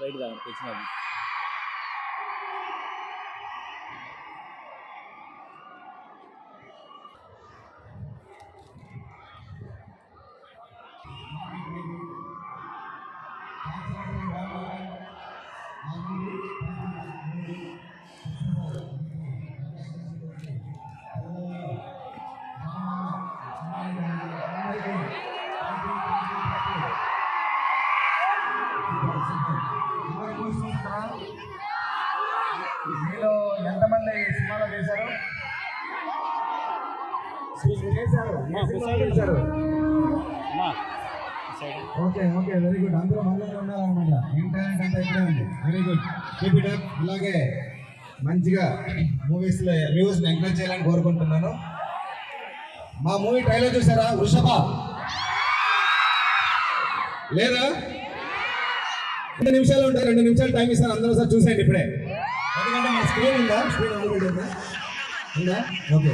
బయట రావాలి తెచ్చినాము. మీలో ఎంతమంది సినిమాలో చేశారు? Okay okay, very good. అందరూ మనలో ఉండాలన్నమాట. ఇంటర్నెట్ అంతా ఇక్కడే ఉంది. Very good, keep it up. ఇలాగే మంచిగా మూవీస్లో వ్యూస్ని ఎంకరేజ్ చేయాలని కోరుకుంటున్నాను. మా మూవీ ట్రైలర్ చూసారా? వృషభ లేదా? 2 నిమిషాలు ఉంటాయి, 2 నిమిషాలు టైం ఇస్తాను. అందరూ సార్ చూసేయండి ఇప్పుడే. ఎందుకంటే మన స్క్రీన్ ఉందా? స్క్రీన్ ఆల్రెడీ ఉందా? Okay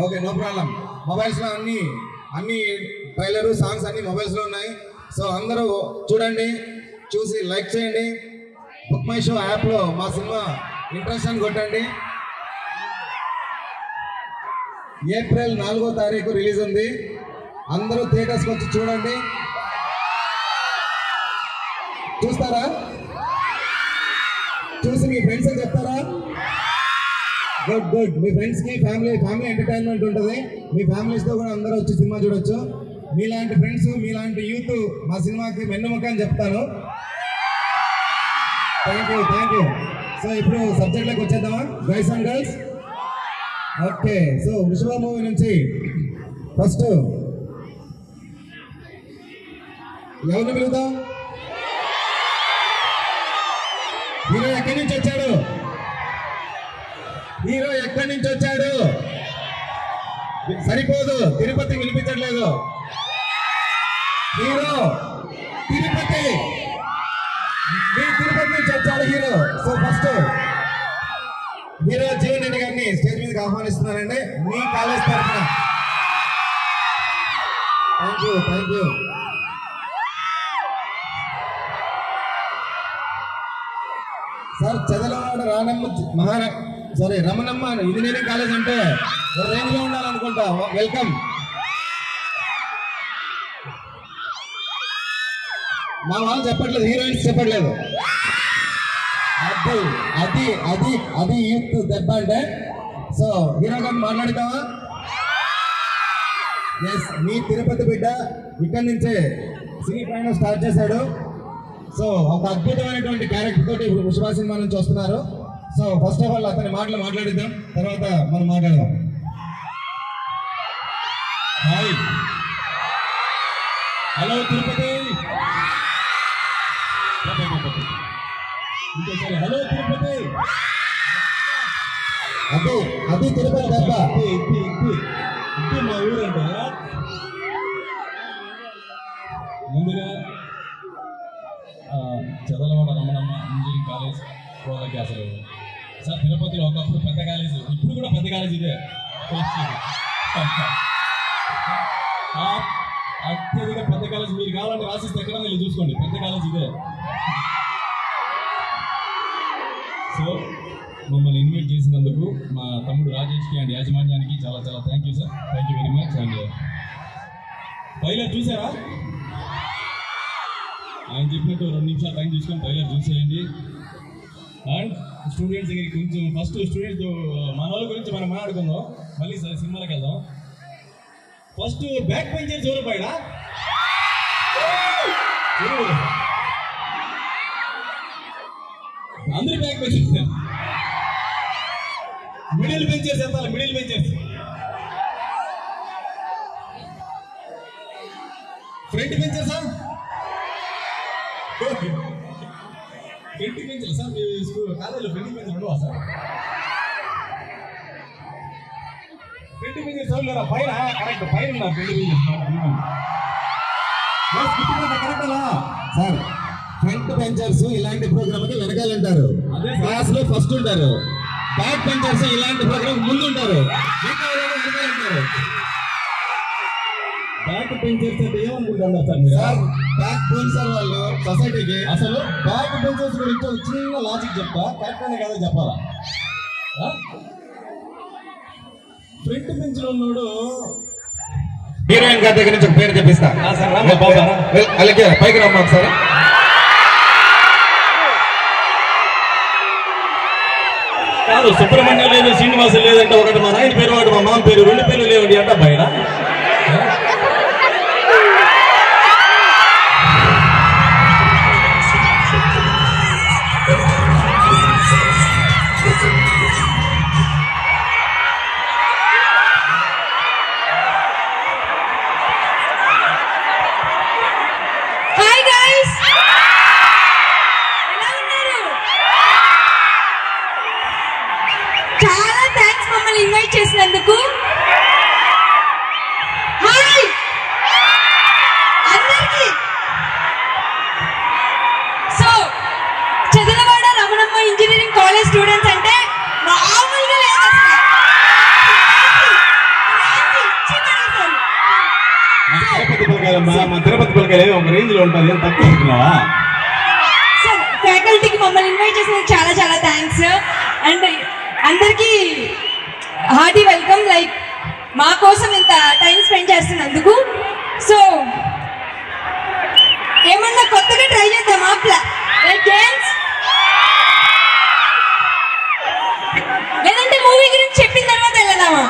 okay, no problem. మొబైల్స్లో అన్ని ట్రైలరు సాంగ్స్ అన్ని మొబైల్స్లో ఉన్నాయి. సో అందరూ చూడండి, చూసి లైక్ చేయండి. బుక్ మై షో యాప్లో మా సినిమా ఇంట్రెస్ట్ అని కొట్టండి. ఏప్రిల్ 4వ తారీఖు రిలీజ్ ఉంది. అందరూ థియేటర్స్కి వచ్చి చూడండి. చూస్తారా? చూసి మీ ఫ్రెండ్స్ చెప్తారా? Good good. మీ ఫ్రెండ్స్కి ఫ్యామిలీ ఎంటర్టైన్మెంట్ ఉంటుంది. మీ ఫ్యామిలీస్తో కూడా అందరూ వచ్చి సినిమా చూడొచ్చు. మీలాంటి ఫ్రెండ్స్, మీలాంటి యూత్ మా సినిమాకి వెన్నెముక అని చెప్తాను. Thank you. సో ఇప్పుడు సబ్జెక్ట్లోకి వచ్చేద్దామా guys and girls? Okay, so Vrushabha movie నుంచి ఫస్ట్ ఎవరిని పిలుద్దాం? హీరో ఎక్కడి నుంచి వచ్చాడు? సరిపోదు, తిరుపతి వినిపించట్లేదు. హీరో తిరుపతి నుంచి వచ్చాడు hero. So first hero Jeevan Reddy గారిని స్టేజ్ మీదకి ఆహ్వానిస్తున్నారండి, మీ కాలేజ్ తరఫున. Thank you. Sir Chadalavada Ramanamma engineering college అంటే రేంజ్ లో ఉండాలనుకుంటా. వెల్కమ్. మా వాళ్ళు చెప్పట్లేదు, హీరోయిన్స్ చెప్పట్లేదు. అది యూత్ దెబ్బ అంటే. సో హీరో గారిని మాట్లాడతావా? ఎస్, మీ తిరుపతి బిడ్డ ఇక్కడి నుంచే సినీ ప్రయాణం స్టార్ట్ చేశాడు. సో ఒక అద్భుతమైనటువంటి క్యారెక్టర్ తోటి ఇప్పుడు వృషభ సినిమా నుంచి వస్తున్నారు. సో ఫస్ట్ ఆఫ్ ఆల్ అతని మాట్లాడిద్దాం, తర్వాత మనం మాట్లాడదాం. Hi, hello Tirupati. ఇంకోసారి హలో తిరుపతి. అది తిరుపతి దెబ్బ. ఇది మా ఊరంటే. ముందుగా చదలవాడ రమణమ్మ ఇంజనీరింగ్ కాలేజ్ కోలకి అసలు సార్ తిరుపతిలో ఒకప్పుడు పెద్ద కాలేజ్, ఇప్పుడు కూడా పెద్ద కాలేజ్ ఇదే. అత్యధిక పెద్ద కాలేజ్. మీరు కావాలంటే రాసిస్తే ఎక్కడ వెళ్ళి చూసుకోండి, పెద్ద కాలేజ్ ఇదే. సో మమ్మల్ని ఇన్వైట్ చేసినందుకు మా తమ్ముడు రాజేష్కి అండ్ యాజమాన్యానికి చాలా చాలా thank you sir. Thank you very much. And trailer చూసారా? ఆయన చెప్పినట్టు 2 నిమిషాలు టైం తీసుకొని ట్రైలర్ చూసేయండి. అండ్ స్టూడెంట్స్ దగ్గరికి కొంచెం ఫస్ట్ స్టూడెంట్స్ మన వాళ్ళ గురించి మనం మాట్లాడుకుందాం, మళ్ళీ సినిమాలకు వెళ్దాం. ఫస్ట్ బ్యాక్ బెంచర్స్ ఎవరు పైన? అందరి బ్యాక్ బెంచర్స్. మిడిల్ బెంచర్స్ ఎంత? Middle benchers. ఫ్రంట్ బెంచర్సా? Front bencher sir. మీ కాలేజీలో ఫ్రంట్ బెంచర్ ఉండవా సార్? ఫ్రంట్ బెంచర్ చదువులేరా? పైన కరెక్ట్, పైన ఉన్నారు ఫ్రంట్ బెంచర్. కరెక్ట్ అలా సార్. ఫ్రంట్ బెంచర్స్ ఇలాంటి ప్రోగ్రామ్కి వెనకాలంటారు, అదే క్లాస్ లో ఫస్ట్ ఉంటారు. బ్యాక్ బెంచర్స్ ఇలాంటి ప్రోగ్రామ్ ముందు ఉంటారు, వెనకాలంటారు. బ్యాక్ బెంచర్స్ అంటే ఏమనుకుంటున్నారు సార్ మీరు? సార్ బ్యాక్ బోన్ సార్ వాళ్ళు సొసైటీకి. అసలు బ్యాక్ బెంచర్స్ గురించి ఒక చిన్న లాజిక్ చెప్తా, కరెక్ట్ అనే కదా చెప్పాలా? ఫ్రంట్ బెంచ్ లో ఉన్నాడు హీరోయిన్ గారి దగ్గర నుంచి ఒక పేరు చెప్పిస్తా. సార్ రామ్మా బాబా అలాగే పైకి రమ్మా ఒకసారి. కాదు, సుబ్రహ్మణ్యం లేదు, శ్రీనివాసం లేదంటే ఒకటి మా నాయన పేరు, ఒకటి మా మామ పేరు, రెండు పేర్లు లేవండి అంట బయట. హాయ్ గైస్, ఎలా ఉన్నారు? చాలా థ్యాంక్స్ మమ్మల్ని ఇన్వైట్ చేసినందుకు. హాయ్ అందరికి. So Chadalavada Ramanamma engineering college students అంటే మామూలుగా లేదు అసలు. తిరుపతి పిల్లకాయలమ్మా, మా తిరుపతి పిల్లకాయలు ఒక రేంజ్ లో ఉంటుంది, ఏం తక్కువ అనుకున్నావా? సార్ ఫ్యాకల్టీకి మమ్మల్ని ఇన్వైట్ చేసినందుకు చాలా చాలా థ్యాంక్స్. అండ్ అందరికీ హార్టీ వెల్కమ్. లైక్ మా కోసం ఇంత టైం స్పెండ్ చేస్తున్నందుకు. సో ఏమన్నా కొత్తగా ట్రై చేద్దామా? లైక్ గేమ్స్, లేదంటే మూవీ గురించి చెప్పిన తర్వాత వెళ్దామా?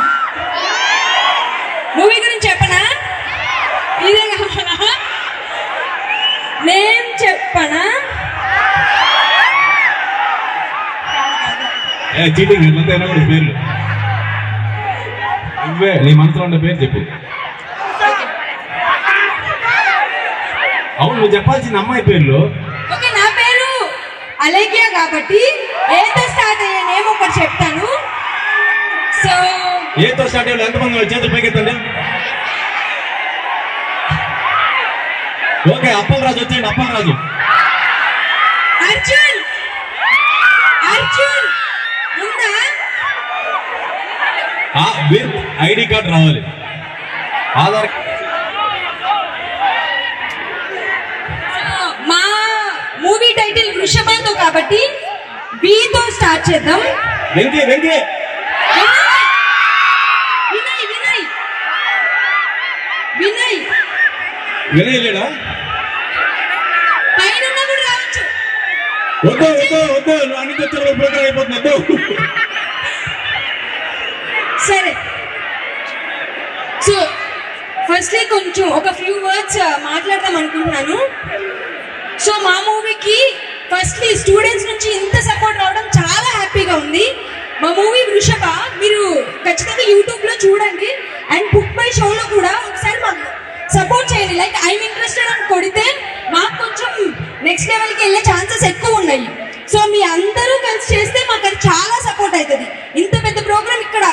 మూవీ గురించి చెప్పనా? ఇదే కావాలా? నేమ్ చెప్పనా? చీటింగ్ ఎట్లంతా అయినా కూడా పేర్లు నువ్వే నీ మనసులో ఉన్న పేరు చెప్పు. అవును, నువ్వు చెప్పాల్సిన అమ్మాయి పేర్లు. ఓకే, నా పేరు అలేఖ్య కాబట్టి ఏతో స్టార్ట్ అయ్యే నేమ్ ఒకటి చెప్తాను. సో ఏతో స్టార్ట్ అయ్యాడు ఎంతమంది చేతులు పైకెత్తండి. ఓకే, అప్పల్ రాజు వచ్చేయండి. అప్పల్ రాజు. అర్జున్. అర్జున్ ఉందా? విత్ ఐడి కార్డ్ రావాలి, ఆధార్. మా మూవీ టైటిల్ వృషభంతో కాబట్టి బీతో స్టార్ట్ చేద్దాం. వెంకీ. వినయ్. వినయ్ వినయ్ వినయ్ వినయ్ లేడా? పైన ఉన్నా కూడా రావచ్చు. వద్దు నువ్వు అన్ని తెచ్చిన ప్రోగ్రామ్ అయిపోతుంది. సరే, సో ఫస్ట్లీ కొంచెం ఒక ఫ్యూ వర్డ్స్ మాట్లాడదాం అనుకుంటున్నాను. సో మా మూవీకి ఫస్ట్లీ స్టూడెంట్స్ నుంచి ఇంత సపోర్ట్ రావడం చాలా హ్యాపీగా ఉంది. మా మూవీ వృషభ మీరు ఖచ్చితంగా యూట్యూబ్లో చూడండి. అండ్ బుక్ మై షోలో కూడా ఒకసారి మాకు సపోర్ట్ చేయండి. లైక్ ఐఎమ్ ఇంట్రెస్టెడ్ అని కొడితే మాకు కొంచెం నెక్స్ట్ లెవెల్కి వెళ్ళే ఛాన్సెస్ ఎక్కువ ఉన్నాయి. సో మీ అందరూ కలిసి చేస్తే మాకు అది చాలా సపోర్ట్ అవుతుంది. ఇంత పెద్ద ప్రోగ్రామ్ ఇక్కడ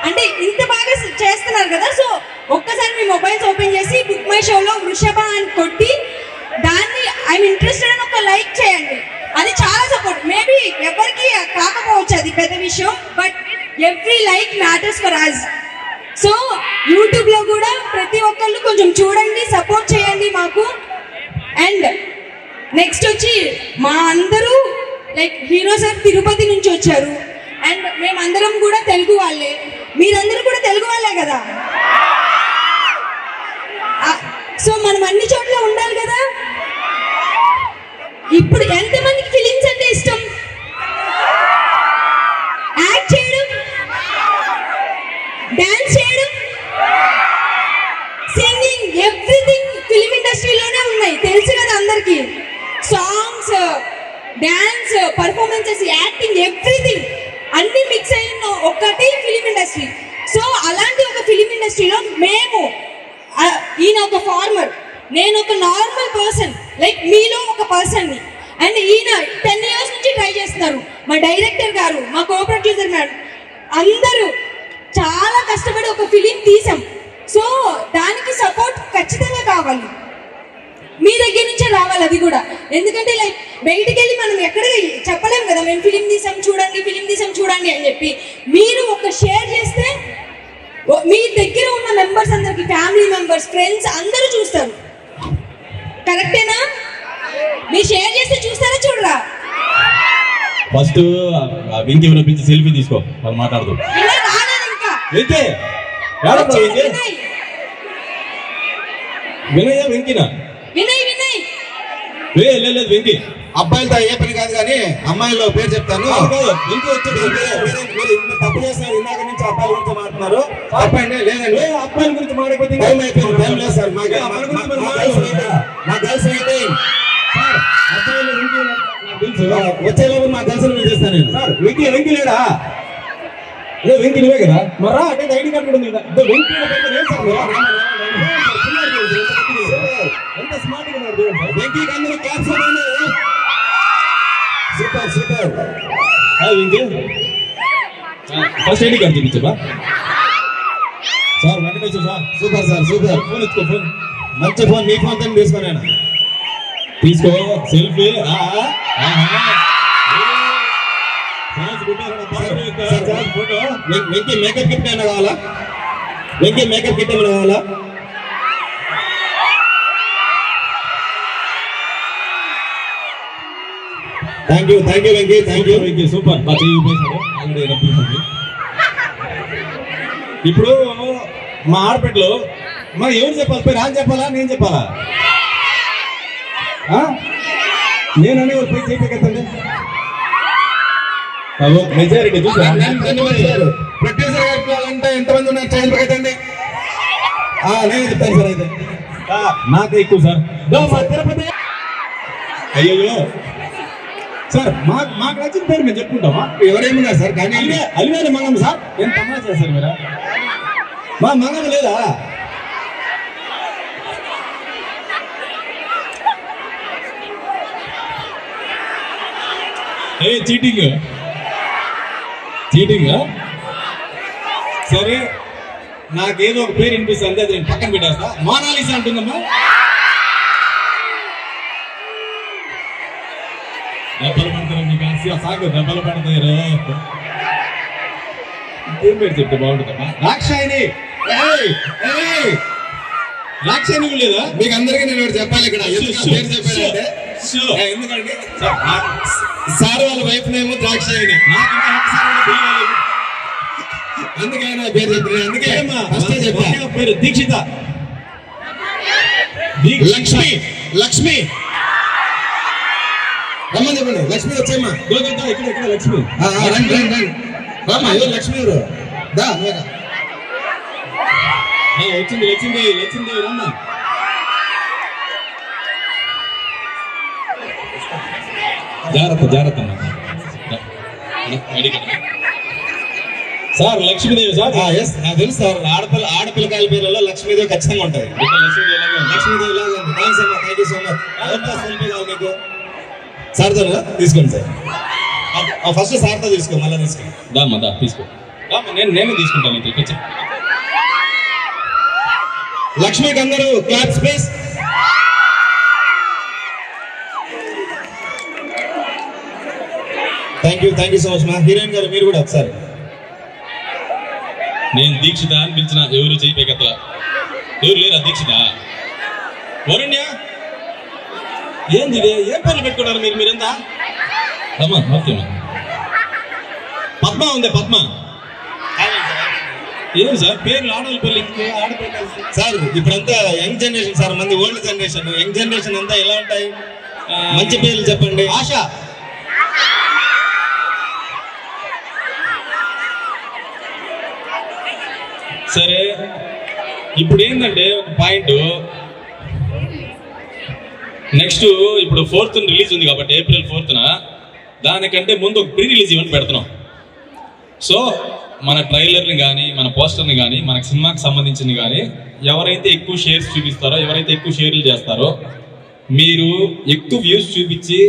అంటే ఇంత బాగా చేస్తున్నారు కదా. సో ఒక్కసారి మీ మొబైల్స్ ఓపెన్ చేసి బుక్ మై షోలో వృషభ అని కొట్టి దాన్ని ఐఎమ్ ఇంట్రెస్టెడ్ అని ఒక లైక్ చేయండి. అది చాలా సపోర్ట్. మేబీ ఎవరికి కాకపోవచ్చు అది పెద్ద విషయం, but every like matters for us. So యూట్యూబ్లో కూడా ప్రతి ఒక్కళ్ళు కొంచెం చూడండి, సపోర్ట్ చేయండి మాకు. అండ్ నెక్స్ట్ వచ్చి మా అందరూ లైక్ హీరో సార్ తిరుపతి నుంచి వచ్చారు. అండ్ మేమందరం కూడా తెలుగు వాళ్ళే. మీరందరూ కూడా తెలుగు వాళ్ళే కదా. సో మనం అన్ని చోట్ల ఉండాలి కదా. ఇప్పుడు ఎంతమందికి ఫిలిమ్స్ అంటే ఇష్టం? యాక్ట్ చేయడం, డాన్స్ చేయడం, సింగింగ్, ఎవ్రీథింగ్ ఫిలిం ఇండస్ట్రీలోనే ఉన్నాయి, తెలుసు కదా అందరికి. Songs, dance, performances, acting, everything అన్ని మిక్స్ అయిన ఒకటి ఫిలిం ఇండస్ట్రీ. సో అలాంటి ఒక ఫిలిం ఇండస్ట్రీలో మేము, ఈయన ఒక ఫార్మర్, నేను ఒక నార్మల్ పర్సన్, లైక్ మీలో ఒక పర్సన్ని. అండ్ ఈయన 10 years నుంచి ట్రై చేస్తున్నారు. మా డైరెక్టర్ గారు, మా కో ప్రొడ్యూసర్ మేడం, అందరూ చాలా కష్టపడి ఒక ఫిలిం తీసాం. సో దానికి సపోర్ట్ ఖచ్చితంగా కావాలి, మీ దగ్గర నుంచే రావాలి అది కూడా. ఎందుకంటే లైక్ బయటికి వెళ్ళి మనం ఎక్కడ చెప్పలేం కదా, మేము ఫిలిం తీసాం చూడండి, ఫిలిం తీసాం చూడండి అని చెప్పి. మీరు ఒక షేర్ చేస్తే మీ దగ్గర ఉన్న మెంబర్స్ అందరికి, ఫ్యామిలీ మెంబర్స్, ఫ్రెండ్స్ అందరూ చూస్తారు. కరెక్టేనా? మీరు షేర్ చేస్తే చూస్తారా చూడరా? ఫస్ట్ వెంకీ పిలిచి సెల్ఫీ తీసుకో, వాళ్ళు మాట్లాడదు. వినయ్ రాలేదు ఇంకా. వెంకీ వినయ్ వినయ వెంకినా? వినయ్ వినయ్ లేదు వెంకీ. అబ్బాయిలతో అయ్యే పని కాదు కానీ అమ్మాయిల పేరు చెప్తాను. వెంకీ వచ్చేది తప్పు చేస్తున్నారు. ఇందాక నుంచి అబ్బాయిల గురించి మాట్లాడుతున్నారు. అబ్బాయి లేదండి, అబ్బాయిల గురించి మాట్లాడిపోతే టైం అయిపోయింది. టైం లేదు సార్. నా గర్ల్స్ అయితే సార్ అబ్బాయిలు వెంకీ నాకు తెలుసు. వచ్చేలోపు మా గర్ల్స్ చేస్తాను నేను. సార్ వెంకీ లేడా? వెంకీ నువ్వే కదా మరా? అంటే ఐడి కార్డు కూడా ఉంది కదా. వెంకీ ఎంత స్మార్ట్ గా ఉన్నారు చూడండి సార్. వెంకీ అందరూ caps. Super super. Venky first ID card చూపించబా sir. Venkateswara sir. Super sir super. Phone ఎత్తుకో. ఫోన్ మంచి ఫోన్. మీ ఫోన్ తో తీసుకోను. తీసుకో selfie. Photo. Venky makeup kit ఏమైనా కావాలా? వెంకీ మేకప్ కిట్ ఏమైనా కావాలా? Thank you Venky. Thank you Venky. Super. బాగా ఉపయోగించారు ఆల్రెడీ రప్పించండి. ఇప్పుడు మా ఆడపెట్లో మరి ఎవరు చెప్పాలి? పోయి రాని చెప్పాలా నేను చెప్పాలా? నేను అనే పోయి చెప్పేకత్తండి. మెజారిటీ చూసారు. ప్రొడ్యూసర్ గారి పిల్లలంటే ఎంతమంది ఉన్నారు? చేయండి పెట్టండి. నేను చెప్తాను సార్. అయితే నాకే ఎక్కువ సార్. మా తిరుపతి. అయ్యో సార్ మాకు నచ్చిన పేరు మేము చెప్పుకుంటామా? ఎవరేమన్నారు సార్? కానీ అలివేలు మంగమ్మ సార్. ఏం తమాషా సార్ మీరు? మా మంగమ్మ లేదా? చీటింగ్ సరే, నాకేదో ఒక పేరు వినిపిస్తుంది, అది నేను పక్కన పెట్టేస్తా. మోనాలిసా అంటుందమ్మా. దెబ్బలు పడతారు మీకు ఆశ సాగు. దెబ్బలు పడతారు. ఏం పేరు చెప్తే బాగుంటుందమ్మా? రాక్షాయిని. రాక్షాయిని లేదా? మీకు అందరికీ నేను ఒకటి చెప్పాలి ఇక్కడ. పేరు చెప్పాలంటే ఎందుకంటే సార్ వాళ్ళ వైఫ్ నేమో ద్రాక్షాయిని. అందుకే నా పేరు చెప్పిన. అందుకే పేరు దీక్షిత. లక్ష్మి రమ్మని చెప్పండి. లక్ష్మి వచ్చేమ్మా. ఇక్కడ లక్ష్మి. రండి రామ్మా. ఎవరు లక్ష్మి? ఎవరు? దా వచ్చింది రమ్మా. జాగ్రత్త సార్. లక్ష్మీదేవి సార్. ఎస్ నాకు తెలుసు సార్. ఆడపిల్లకాయల పేర్లలో లక్ష్మీదేవి ఖచ్చితంగా ఉంటుంది. లక్ష్మీదేవి లాగా ఉంది. థ్యాంక్స్ అమ్మా. Thank you so much. Selfie కావాలి మీకు? సార్తో తీసుకోండి సార్. ఫస్ట్ సార్తో తీసుకో, మళ్ళీ తీసుకో. దా తీసుకో. నేను తీసుకుంటాను. వచ్చి లక్ష్మికి అందరూ clap space. Thank you so much మా హీరోయిన్ గారు. మీరు కూడా ఒకసారి. నేను దీక్షిత అని పిలిచిన ఎవరు చేయలేకట్లా. ఎవరు లేరా? దీక్షిత. వరుణ్య ఏంది? ఏం పేర్లు పెట్టుకున్నారు మీరంతా? అమ్మా ఓకే. పద్మ ఉంది. పద్మ ఏం సార్ పేర్లు? ఆడవాళ్ళ పేర్లు సార్. ఇప్పుడంతా యంగ్ జనరేషన్ సార్. మంది ఓల్డ్ జనరేషన్. యంగ్ జనరేషన్ అంతా ఎలా ఉంటాయి? మంచి పేర్లు చెప్పండి. ఆశ. సరే, ఇప్పుడు ఏంటంటే ఒక పాయింట్. నెక్స్ట్ ఇప్పుడు 4th రిలీజ్ ఉంది కాబట్టి April 4th దానికంటే ముందు ఒక ప్రీ రిలీజ్ ఈవెంట్ పెడుతున్నాం. సో మన ట్రైలర్ని కానీ, మన పోస్టర్ని కానీ, మనకు సినిమాకి సంబంధించింది కానీ ఎవరైతే ఎక్కువ షేర్స్ చూపిస్తారో, ఎవరైతే ఎక్కువ షేర్లు చేస్తారో, మీరు ఎక్కువ వ్యూస్ చూపించి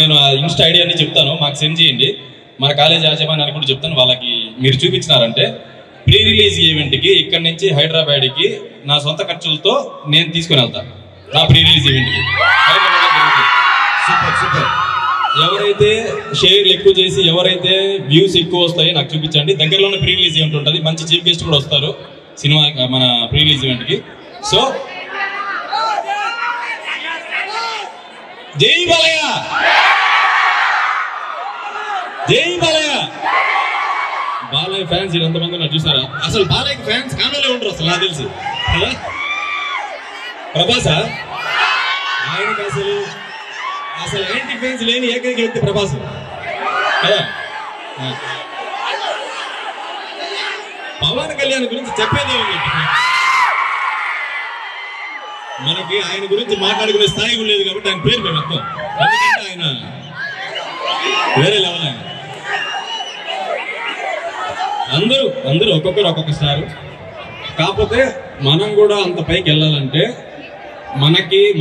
నేను ఇన్స్టా ఐడి అని చెప్తాను, మాకు సెండ్ చేయండి. మన కాలేజ్ యాజమాన్యానికి కూడా చెప్తాను. వాళ్ళకి మీరు చూపించినారంటే ప్రీ రిలీజ్ ఈవెంట్కి ఇక్కడి నుంచి హైదరాబాద్కి నా సొంత ఖర్చులతో నేను తీసుకుని వెళ్తాను. నా ప్రీ రిలీజ్ ఈవెంట్కి సూపర్ సూపర్. ఎవరైతే షేర్లు ఎక్కువ చేసి ఎవరైతే వ్యూస్ ఎక్కువ వస్తాయో నాకు చూపించండి. దగ్గరలోనే ప్రీ రిలీజ్ ఈవెంట్ ఉంటుంది, మంచి చీఫ్ గెస్ట్ కూడా వస్తారు సినిమా మన ప్రీ రిలీజ్ ఈవెంట్కి. సో జై బాలయ్య, జై బాలయ్య. బాలయ్య ఫ్యాన్స్ ఎంతమంది ఉన్నారు చూసారా? అసలు బాలయ్యకి ఫ్యాన్స్ కానలే ఉంటారు అసలు నాకు తెలిసి. కదా ప్రభాసా, ఆయనకి అసలు అసలు యాంటీ ఫ్యాన్స్ లేని ఏకైక వ్యక్తి ప్రభాస్ కదా. పవన్ కళ్యాణ్ గురించి చెప్పేదే ఉంది, మనకి ఆయన గురించి మాట్లాడుకునే స్థాయి కూడా లేదు కాబట్టి ఆయన పేరు మేము మొత్తం, ఎందుకంటే ఆయన వేరే లెవెల్. ఆయన అందరూ ఒక్కొక్కరు ఒక్కొక్క స్టార్. కాకపోతే మనం కూడా అంత పైకి వెళ్ళాలంటే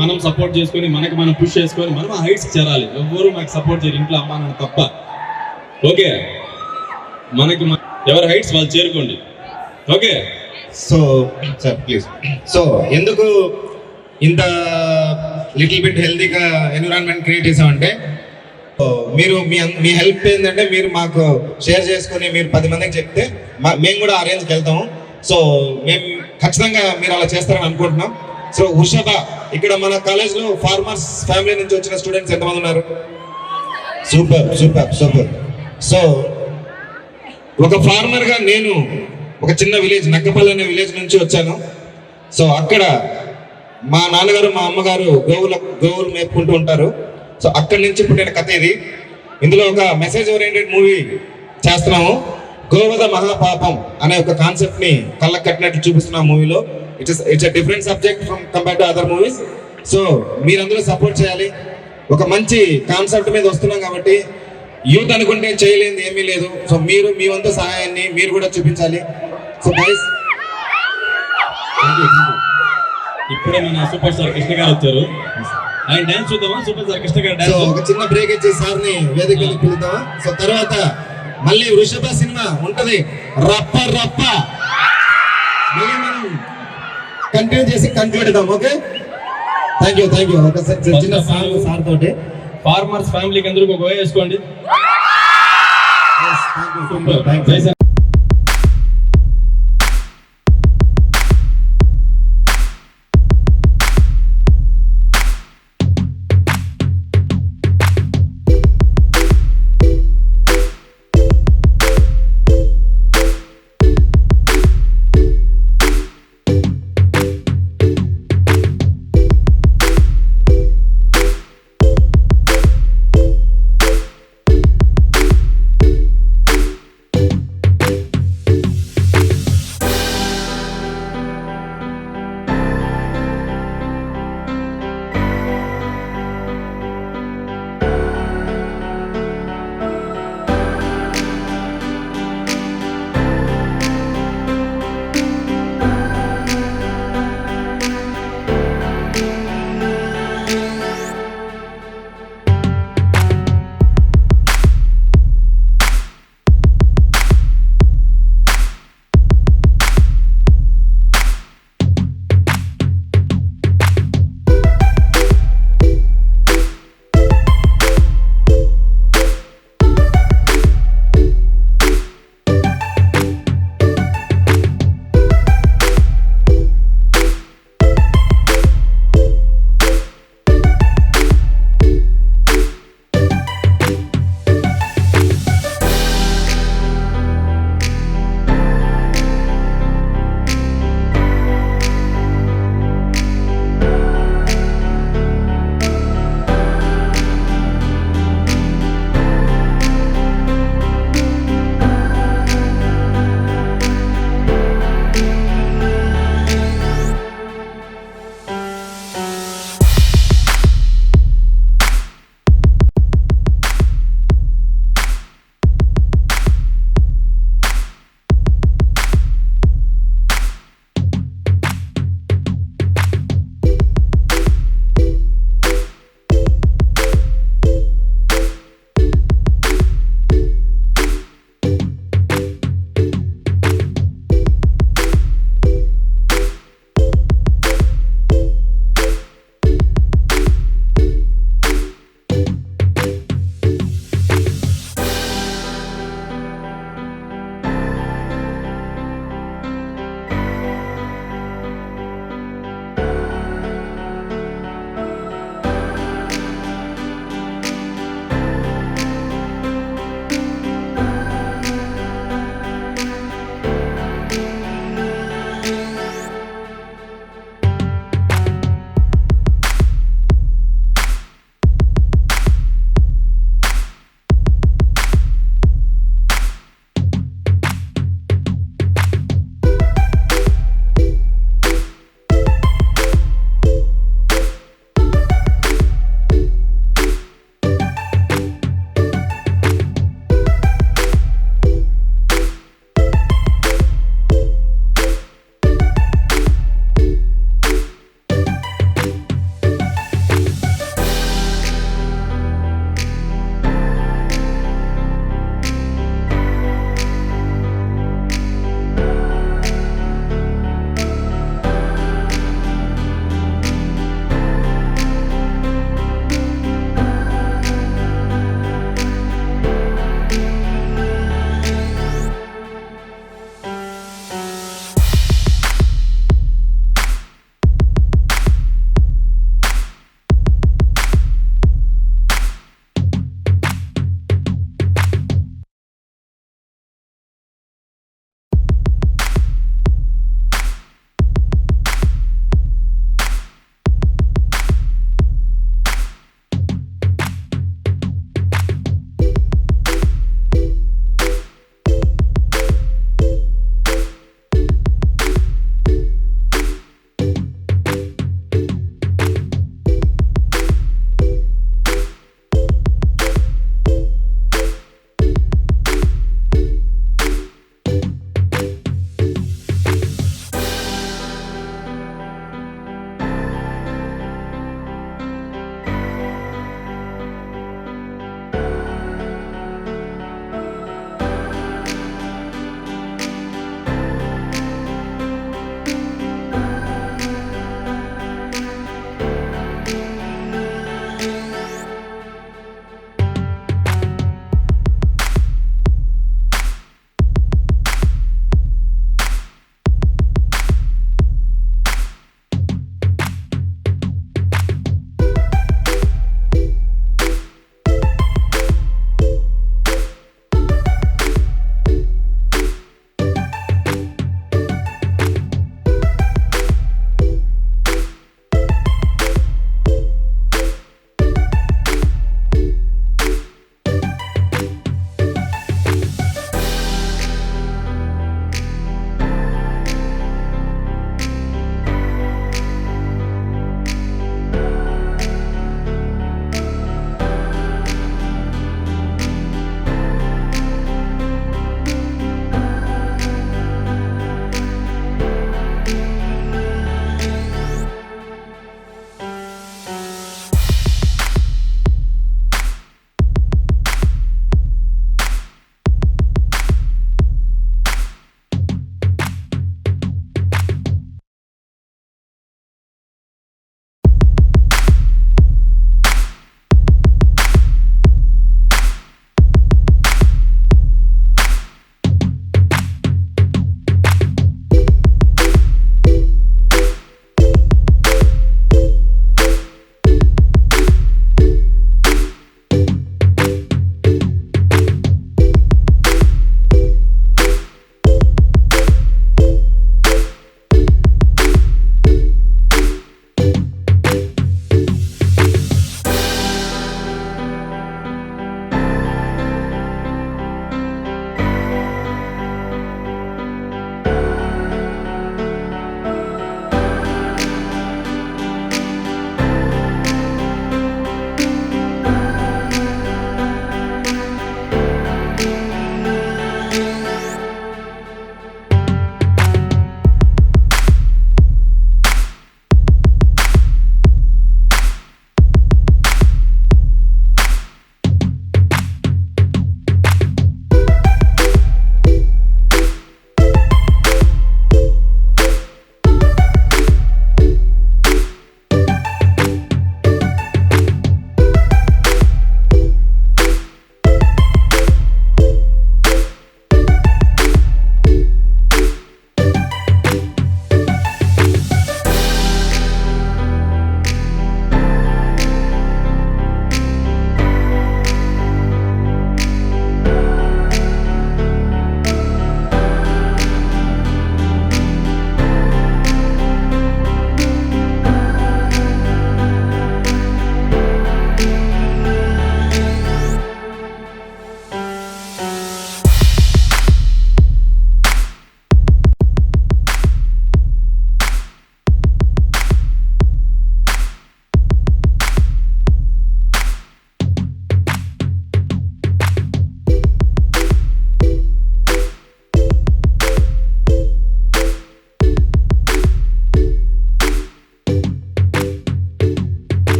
మనం సపోర్ట్ చేసుకొని మనం పుష్ చేసుకొని మనం ఆ హైట్స్కి చేరాలి. ఎవ్వరు మాకు సపోర్ట్ చేయరు, ఇంట్లో అమ్మా నాన్న తప్ప. ఓకే, ఎవరి హైట్స్ వాళ్ళు చేరుకోండి. Okay, so sir please. So ఎందుకు ఇంత లిటిల్ బిట్ హెల్తీగా ఎన్విరాన్మెంట్ క్రియేట్ చేసామంటే, మీరు మీ హెల్ప్ ఏంటంటే మీరు మాకు షేర్ చేసుకొని మీరు 10 మందికి చెప్తే మేము కూడా ఆ రేంజ్కి వెళ్తాము. సో మేము ఖచ్చితంగా మీరు అలా చేస్తారని అనుకుంటున్నాం. సో వృషభ, ఇక్కడ మన కాలేజ్లో ఫార్మర్స్ ఫ్యామిలీ నుంచి వచ్చిన స్టూడెంట్స్ ఎంతమంది ఉన్నారు? Super super super. సో ఒక ఫార్మర్గా నేను ఒక చిన్న విలేజ్ నక్కపల్లి అనే విలేజ్ నుంచి వచ్చాను. సో అక్కడ మా నాన్నగారు మా అమ్మగారు గోవులు మేపుకుంటూ ఉంటారు. సో అక్కడి నుంచి పుట్టిన కథ ఇది. ఇందులో ఒక మెసేజ్ ఓరియంటెడ్ మూవీ చేస్తున్నాము. గోవధ మహాపాపం అనే ఒక కాన్సెప్ట్ ని కళ్ళకు కట్టినట్లు చూపిస్తున్నాం మూవీలో. It's a different subject from compare to other movies. So మీరందరూ సపోర్ట్ చేయాలి. ఒక మంచి కాన్సెప్ట్ మీద వస్తున్నాం కాబట్టి యూత్ అనుకుంటే చేయలేనిది ఏమీ లేదు. సో మీరు మీ వంతు సహాయాన్ని మీరు కూడా చూపించాలి. సో గైస్, ఇప్పుడే మన సూపర్ స్టార్ కృష్ణ గారు వచ్చారు. ఆయన డాన్స్ చూద్దామా? సూపర్ స్టార్ కృష్ణ గారు సో డాన్స్. ఒక చిన్న బ్రేక్ ఇచ్చి సార్ని వేదికకి పిలుద్దామా? సో తర్వాత మళ్ళీ వృషభ సినిమా ఉంటది, రప్ప రప్ప. మళ్ళీ మనం కంటిన్యూ చేసి కంక్లూడ్ ఇద్దాం. Okay, thank you. ఒక చిన్న సాంగ్ సార్ తోటి. ఫార్మర్స్ ఫ్యామిలీకి అందరూ ఒక వేసుకోండి. Thank you.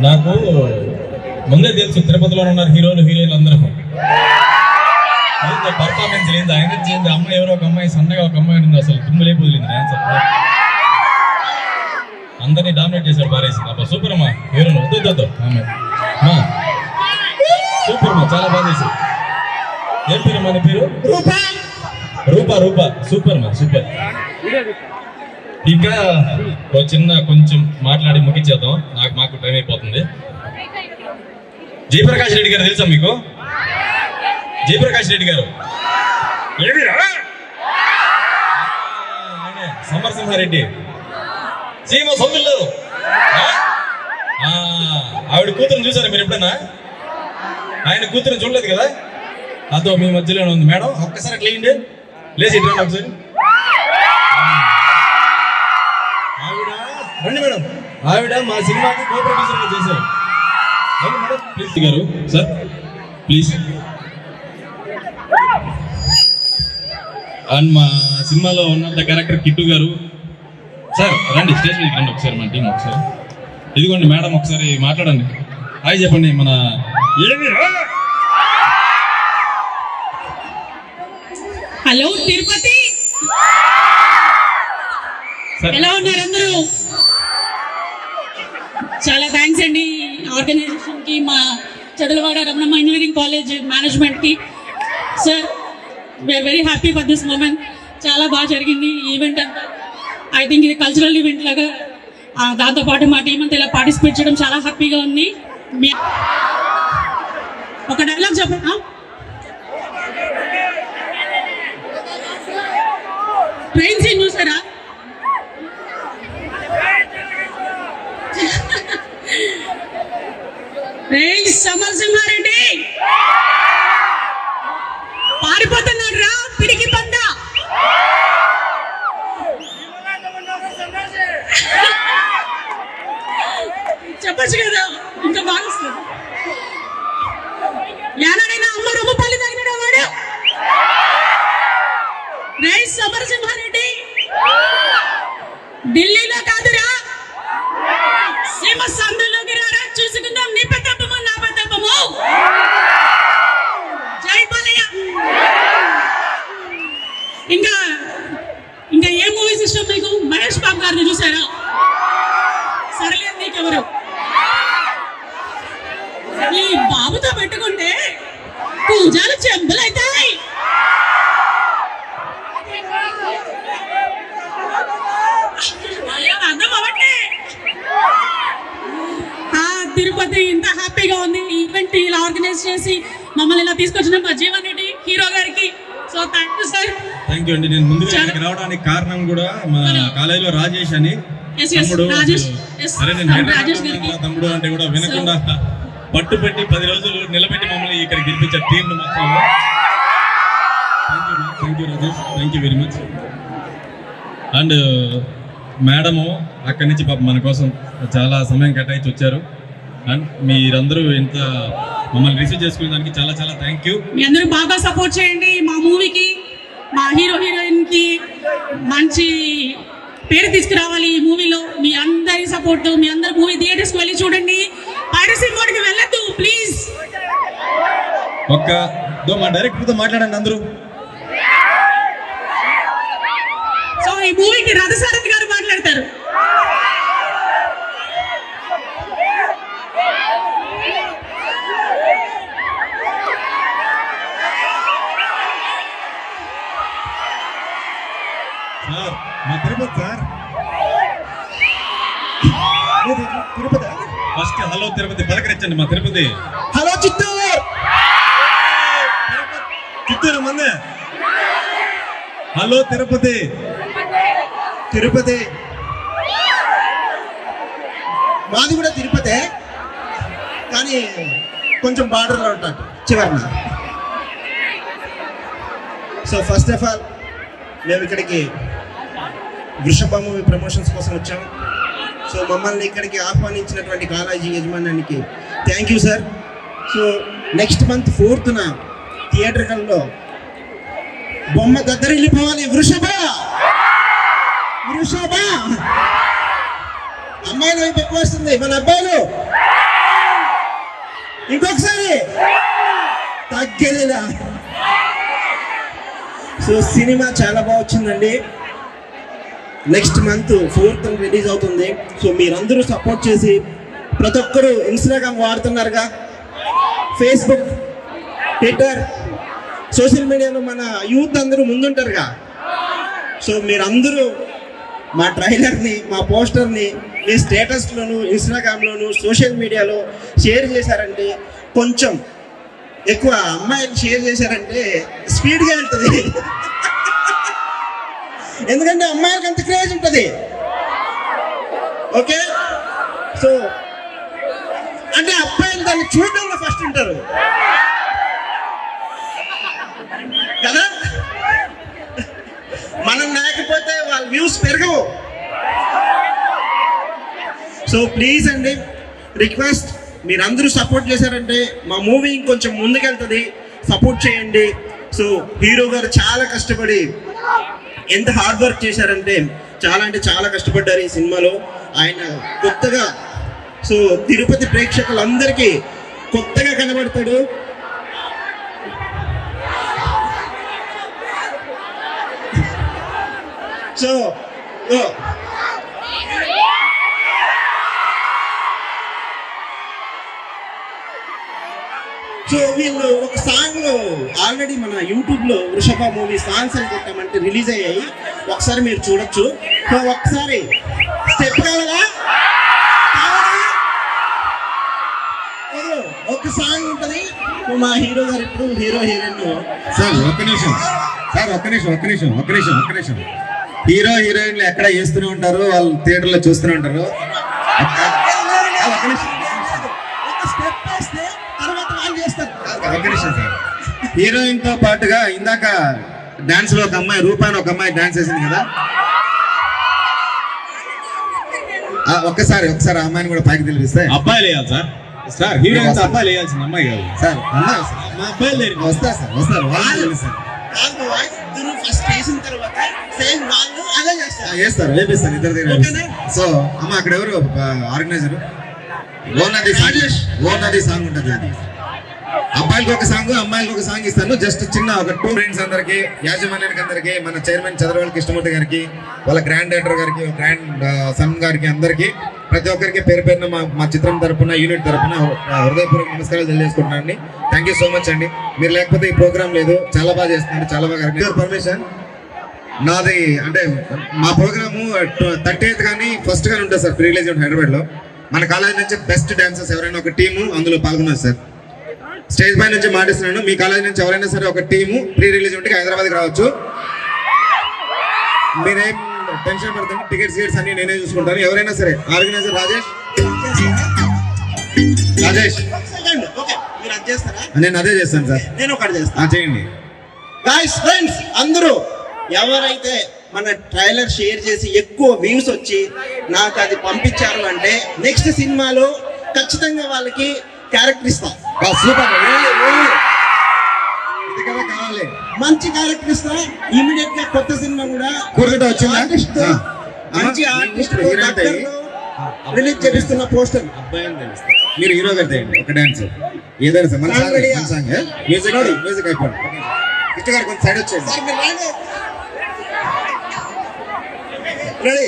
నాకు ముందే తెలుసు తిరుపతిలో ఉన్నారు హీరోలు హీరోయిన్లు అందరూ పర్ఫార్మెన్స్ లేదు, ఎనర్జీ ఏంది, అమ్మాయి ఎవరో ఒక అమ్మాయి సన్నగా ఒక అమ్మాయి ఉంది, అసలు తుమ్ము లేకపోతుంది డాన్స్ అందరినీ డామినేట్ చేశాడు పారేసింది. అబ్బా సూపర్ అమ్మా, హీరోయిన్ వద్దు అమ్మాయి మా సూపర్ అమ్మా, చాలా బాగా చేశారు. ఏం పేరు అమ్మా నీ పేరు? రూపా సూపర్ అమ్మా సూపర్. ఇంకా ఒక కొంచెం మాట్లాడి ముగించేద్దాం, మాకు టైం అయిపోతుంది. జయప్రకాష్ రెడ్డి గారు తెలుసా మీకు? జయప్రకాష్ రెడ్డి గారు సమరసింహారెడ్డి సీమ సొందులు ఆవిడ కూతురు చూసారా మీరు ఎప్పుడన్నా? ఆయన కూతురు చూడలేదు కదా, అదో మీ మధ్యలోనే ఉంది మేడం. ఒక్కసారి క్లీన్ లేచి ఇట్లా ఒకసారి. రండి మేడం, ఆవిడ మా సినిమాకి కో ప్రొడ్యూసర్ గా చేశారు. ప్లీజ్ గారు సార్ ప్లీజ్. అండ్ మా సినిమాలో ఉన్నంత క్యారెక్టర్ కిట్టు గారు సార్ రండి, స్టేజ్ మీదకి రండి ఒకసారి, మన టీం ఒకసారి. ఇదిగోండి మేడం, ఒకసారి మాట్లాడండి, హాయ్ చెప్పండి. మన హలో తిరుపతి, ఎలా ఉన్నారు అందరూ? చాలా థ్యాంక్స్ అండి ఆర్గనైజేషన్ కి, మా Chadalavada Ramanamma engineering college management కి. Sir we are very happy for this moment. చాలా బాగా జరిగింది ఈ ఈవెంట్ అంతా. ఐ థింక్ ఇది కల్చరల్ ఈవెంట్ లాగా, దాంతోపాటు మా టీం అంతా ఇలా పార్టిసిపేట్ చేయడం చాలా హ్యాపీగా ఉంది. ఒక డైలాగ్ చెప్పనా? ట్రైన్ సీన్ చూసారా? సమరసింహారెడ్డి పారిపోతున్నాడు రా పిరికి పంద. చెప్పచ్చు కదా, ఇంకా బాగా వస్తుంది. ఏనాడైనా అమ్మ రూపాయలు తగినడా వాడు? రే సమరసింహారెడ్డి, ఢిల్లీలో కాదురా, సీమ సందులోకి రారా, చూసుకుందాం నీ పెద్దప్పము నా పెద్దప్పము. జై బాలయ్య. ఇంకా ఏ మూవీస్ ఇష్టం మీకు? మహేష్ బాబు గారిని చూసారా? సరలేదు నీకెవరు? ఈ బాబుతో పెట్టుకుంటే పూజలు చెంబులైతాయి. తిరుపతి ఇంత హ్యాపీగా ఉంది, ఈవెంట్ ఇలా ఆర్గనైజ్ చేసి మమ్మల్ని ఇలా తీసుకొచ్చిన మా జీవన్ రెడ్డి హీరో గారికి. So thank you sir. Thank you అండి. నేను ముందుగా ఇక్కడికి రావడానికి కారణం కూడా మా కాలేజీలో రాజేష్ అని తమ్ముడు. సరే నేను తమ్ముడు అంటే కూడా వినకుండా పట్టుబట్టి 10 రోజులు నిలబెట్టి మమ్మల్ని ఇక్కడ గెలిపించారు టీం మొత్తం. Thank you Rajesh, thank you very much. And madam అక్కడి నుంచి పాప మన కోసం చాలా సమయం కేటాయించి వచ్చారు. అండ్ మీరందరూ ఇంత మమ్మల్ని రిసీవ్ చేసుకునే దానికి చాలా చాలా థ్యాంక్ యూ. మీ అందరూ బాగా సపోర్ట్ చేయండి మా మూవీకి, మా హీరో హీరోయిన్ కి మంచి పేరు తీసుకురావాలి ఈ మూవీలో. మీ అందరి సపోర్ట్, మీ అందరు మూవీ థియేటర్స్కి వెళ్ళి చూడండి, పైరసీ మోడ్కి వెళ్ళొద్దు ప్లీజ్. మా డైరెక్టర్తో మాట్లాడండి అందరూ. సో ఈ మూవీకి రథసారథి గారు మాట్లాడతారు. సార్ మా Tirupati sir, Tirupati first hello Tirupati పలకరించండి. మా తిరుపతి. హలో చిత్తూరు, చిత్తూరు మంది. హలో తిరుపతి, తిరుపతి మాది కూడా తిరుపతే, కానీ కొంచెం బార్డర్లో ఉంటాడు చివరిన. సో ఫస్ట్ ఆఫ్ ఆల్ మేము ఇక్కడికి వృషభ మూవీ ప్రమోషన్స్ కోసం వచ్చాం. సో మమ్మల్ని ఇక్కడికి ఆహ్వానించినటువంటి కాలేజీ యజమానానికి thank you sir. So next month 4th theatre హాల్లో బొమ్మ దద్దరిల్లిపోవాలి. వృషభ అమ్మాయిలు వైపు ఎక్కువ వస్తుంది, మన అబ్బాయిలు ఇంకొకసారి తగ్గేదిలా. సో సినిమా చాలా బాగా వచ్చిందండి. నెక్స్ట్ మంత్ 4th రిలీజ్ అవుతుంది. సో మీరందరూ సపోర్ట్ చేసి, ప్రతి ఒక్కరు ఇన్స్టాగ్రామ్ వాడుతున్నారుగా, ఫేస్బుక్, ట్విట్టర్, సోషల్ మీడియాలో మన యూత్ అందరూ ముందుంటారుగా. సో మీరందరూ మా ట్రైలర్ని, మా పోస్టర్ని మీ స్టేటస్లోను, ఇన్స్టాగ్రామ్లోను, సోషల్ మీడియాలో షేర్ చేశారంటే, కొంచెం ఎక్కువ అమ్మాయిలు షేర్ చేశారంటే స్పీడ్గా వెళ్తుంది. ఎందుకంటే అమ్మాయిలకు అంత క్రేజ్ ఉంటుంది. ఓకే, సో అంటే అబ్బాయిలు దాన్ని చూడడంలో ఫస్ట్ ఉంటారు కదా. మనం లేకపోతే వాళ్ళ వ్యూస్ పెరగవు. సో ప్లీజ్ అండి, రిక్వెస్ట్, మీరందరూ సపోర్ట్ చేశారంటే మా మూవీ ఇంకొంచెం ముందుకెళ్తుంది. సపోర్ట్ చేయండి. సో హీరో గారు చాలా కష్టపడి ఎంత హార్డ్ వర్క్ చేశారంటే చాలా అంటే చాలా కష్టపడ్డారు ఈ సినిమాలో. ఆయన కొత్తగా, సో తిరుపతి ప్రేక్షకులందరికీ కొత్తగా కనబడతాడు. సో సో వీళ్ళు ఒక సాంగ్ ఆల్రెడీ మన యూట్యూబ్లో వృషభ మూవీ సాంగ్స్ అని కొట్టామంటే రిలీజ్ అయ్యాయి. ఒకసారి మీరు చూడొచ్చు. సో ఒకసారి స్టెప్ కావాలా? ఒక సాంగ్ ఉంటుంది. మా హీరో గారు ఇప్పుడు హీరో హీరోయిన్. సార్ ఒక్క నిమిషం, సార్ ఒక్క నిమిషం. హీరో హీరోయిన్లు ఎక్కడ చేస్తూనే ఉంటారు, వాళ్ళు థియేటర్లో చూస్తూనే ఉంటారు. ఒక స్టెప్ వేస్తే తర్వాత వాళ్ళు చేస్తారు. ఒక్క నిమిషం సార్. హీరోయిన్ తో పాటుగా ఇందాక డాన్స్ లో ఒక అమ్మాయి, రూపాని ఒక అమ్మాయి డాన్స్ వేసింది కదా, ఒక్కసారి ఆ అమ్మాయిని కూడా పైకి తెలిపిస్తే. అబ్బాయిలు వేయాలి సార్. సార్ హీరోయిన్స్ అబ్బాయిలు వేయాల్సింది, అమ్మాయి కాదు సార్. అమ్మాయి మా అబ్బాయిలు లేరు. వస్తారు వాళ్ళు తెలుస్తారు. ఫస్ట్ చేసిన తర్వాత సేమ్ వాళ్ళు అదే చేస్తారు. వేపిస్తారు ఇద్దరు దగ్గర. సో అమ్మ అక్కడ ఎవరు ఆర్గనైజర్? ఓనది సాంగ్ ఉంటుంది. అబ్బాయిలకి ఒక సాంగ్, అమ్మాయిలకి ఒక సాంగ్ ఇస్తాను. జస్ట్ చిన్న ఒక 2 ఫ్రెండ్స్ అందరికి, యాజమాన్యానికి అందరికి, మన చైర్మన్ చంద్రబాబు కృష్ణమూర్తి గారికి, వాళ్ళ గ్రాండ్ డైరెక్టర్ గారికి, గ్రాండ్ సన్ గారికి, అందరికి, ప్రతి ఒక్కరికి పేరు పేరున మా చిత్రం తరపున, యూనిట్ తరపున హృదయపూర్వక నమస్కారాలు తెలియజేసుకుంటున్నాను. థ్యాంక్ యూ సో మచ్ అండి. మీరు లేకపోతే ఈ ప్రోగ్రామ్ లేదు. చాలా బాగా చేస్తున్నారు, చాలా బాగా. పర్మిషన్ నాది అంటే మా ప్రోగ్రాము 30th కానీ 1st కానీ ఉంటుంది సార్. ప్రీ రిలీజ్ హైదరాబాద్లో. మన కాలేజ్ నుంచి బెస్ట్ డాన్సర్స్ ఎవరైనా ఒక టీము అందులో పాల్గొన్నారు సార్. స్టేజ్ పై నుంచి మాటిస్తున్నాను, మీ కాలేజ్ నుంచి ఎవరైనా సరే ఒక టీము ప్రీ రిలీజ్ ఉంటే హైదరాబాద్కి రావచ్చు. మీరేం టెన్షన్ పడుతుంది, టికెట్స్ అన్ని నేనే చూసుకుంటాను. ఎవరైనా సరే ఆర్గనైజర్ రాజేష్ ఓకే, మీరు అది చేస్తారా? నేను అదే చేస్తాను సార్. నేను ఒకటి చేస్తాను. చేయండి. గాయ్స్, ఫ్రెండ్స్ అందరూ ఎవరైతే మన ట్రైలర్ షేర్ చేసి ఎక్కువ వ్యూస్ వచ్చి నాకు అది పంపించారు అంటే నెక్స్ట్ సినిమాలో ఖచ్చితంగా వాళ్ళకి క్యారెక్టర్ ఇస్తా. సూపర్, ఇది కదా కావాలి. మంచి క్యారెక్టర్ ఇస్తా. ఇమీడియట్ గా కొత్త సినిమా కూడా కూర్చుంటే వచ్చిందా? మంచి ఆర్టిస్ట్ రిలీజ్ చేపిస్తున్న పోస్టర్. మీరు హీరో గారు ఒక డాన్స్ ఏదైనా సార్. మన సాంగ్ మ్యూజిక్ అయిపోయింది. ఇష్ట గారు కొంచెం సైడ్ వచ్చేయండి. రెడీ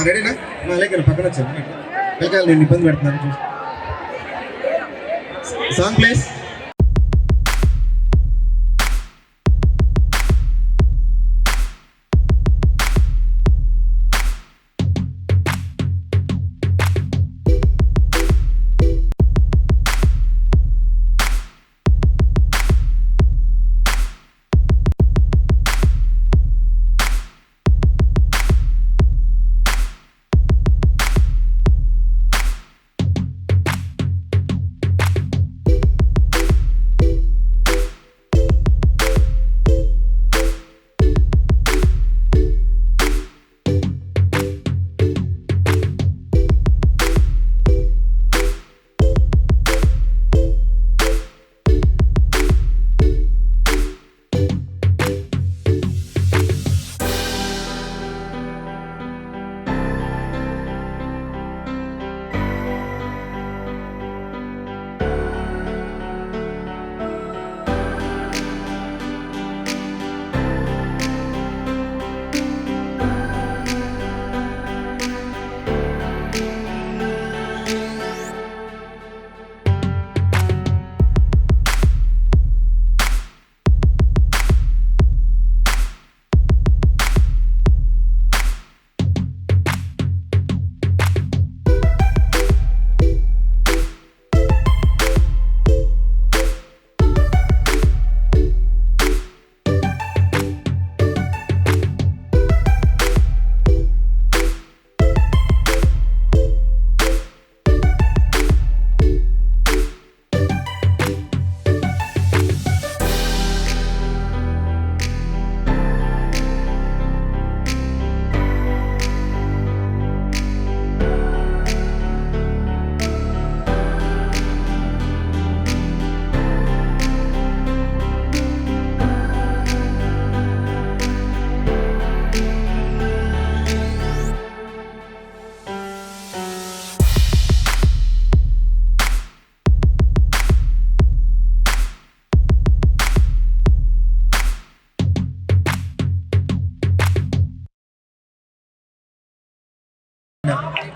రెడీనా? లేక పక్కన వచ్చాను. నేను ఇబ్బంది పెడుతున్నాను. Song please.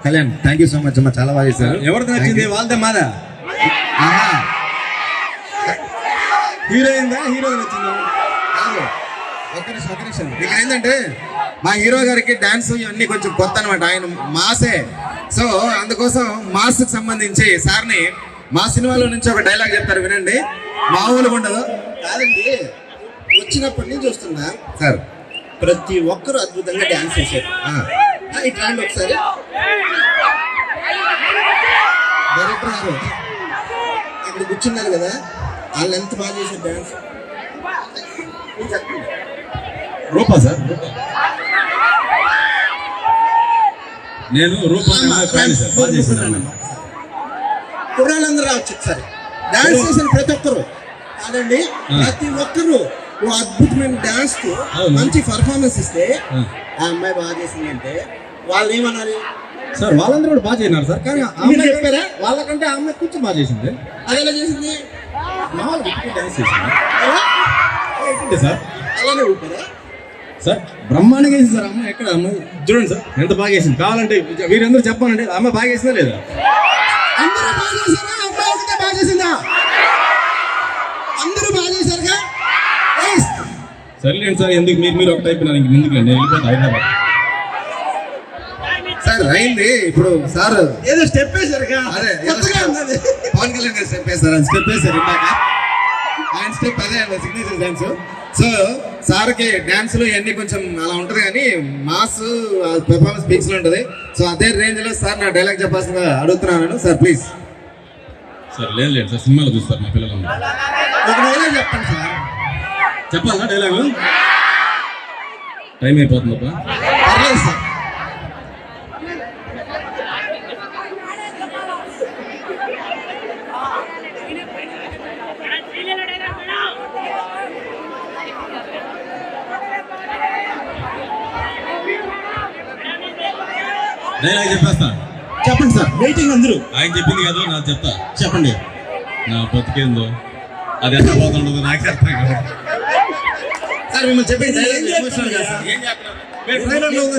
Kalyan thank you so much అమ్మా, చాలా బాగా చేశారు. ఎవరికి నచ్చింది? వాళ్ళదే మాదా? ఆహా, హీరోయిందా? హీరో నచ్చిందా? కాదు, ఒక్క నిమిషం. ఇక్కడ ఏంటంటే మా హీరో గారికి డాన్స్ ఇవన్నీ కొంచెం కొత్త అనమాట, ఆయన మాసే. సో అందుకోసం మాస్కి సంబంధించి సార్ని మా సినిమాలో నుంచి ఒక డైలాగ్ చెప్తారు, వినండి. మామూలుగా ఉండదు. కాదండి, వచ్చినప్పటి నుంచి చూస్తున్నా సార్ ప్రతి ఒక్కరు అద్భుతంగా డాన్స్ చేశారు. ఇట్లా రండి ఒకసారి. డైరెక్టర్ గారు అక్కడ కూర్చున్నారు కదా, వాళ్ళు ఎంత బాగా చేశారు డాన్స్. రూపా సార్? నేను రూపా ఫ్యాన్ సార్, బాగా చేశాను. కుర్రాళ్ళందరూ రావచ్చు ఒకసారి. డాన్స్ చేసిన ప్రతి ఒక్కరు కాదండి, ప్రతి ఒక్కరు ఓ అద్భుతమైన డాన్స్ తో మంచి పర్ఫార్మెన్స్ ఇస్తే ఆ అమ్మాయి బాగా చేసిందంటే వాళ్ళు ఏమనాలి? సార్ వాళ్ళందరూ కూడా బాగా చేసినారు సార్, కానీ మీరు చెప్పారా? వాళ్ళకంటే ఆ అమ్మాయి కొంచెం బాగా చేసింది. అది ఎలా చేసింది? మామూలుగా డాన్స్ చేసింది ఎలా? ఏంటి సార్? అలానే ఊపారా? సార్ బ్రహ్మాండంగా వేసింది సార్. అమ్మాయి ఎక్కడ అమ్మాయి చూడండి సార్ ఎంత బాగా వేసింది. కావాలంటే వీరందరూ చెప్పాలంటే అమ్మాయి బాగా వేసిందా లేదా? అందరూ బాగా చేశారా? అమ్మాయి ఒకటే బాగా చేసిందా? అందరూ బాగా చేశారుగా? సర్లేండి సార్, ఎందుకు మీరు ఒక టైప్ నాకు ఎందుకు నేను వెళ్ళిపోతా హైదరాబాద్. సార్ అయింది. ఇప్పుడు సార్ ఏదో స్టెప్ వేశారుగా? అదే కొత్తగా ఉన్నది. పవన్ కళ్యాణ్ గారు స్టెప్ వేస్తారు, అది స్టెప్ వేస్తారు ఇందాక. ఆయన స్టెప్ అదే సిగ్నేచర్ డాన్స్. సో సార్కి డాన్స్లు ఇవన్నీ కొంచెం అలా ఉంటుంది, కానీ మాస్ పెర్ఫార్మెన్స్ పీక్స్ లో ఉంటుంది. సో అదే రేంజ్ లో సార్ నా డైలాగ్ చెప్పాల్సిందిగా అడుగుతున్నాను సార్, ప్లీజ్. సార్ లేదు సార్, సినిమాలో చూస్తారు మా పిల్లలందరూ. ఒక డైలాగ్ చెప్పండి సార్. చెప్పాలా డైలాగు? టైం అయిపోతుందప్ప. పర్లేదు సార్. డైలాగ్ చెప్పేస్తా. చెప్పండి సార్, వెయిటింగ్ అందరూ. ఆయన చెప్పింది కదా నాకు చెప్తా. చెప్పండి. నా బతికేందో అది ఎంత పోతుండదు నాకు చెప్తా కదా. సార్ మిమ్మల్ని చెప్పేది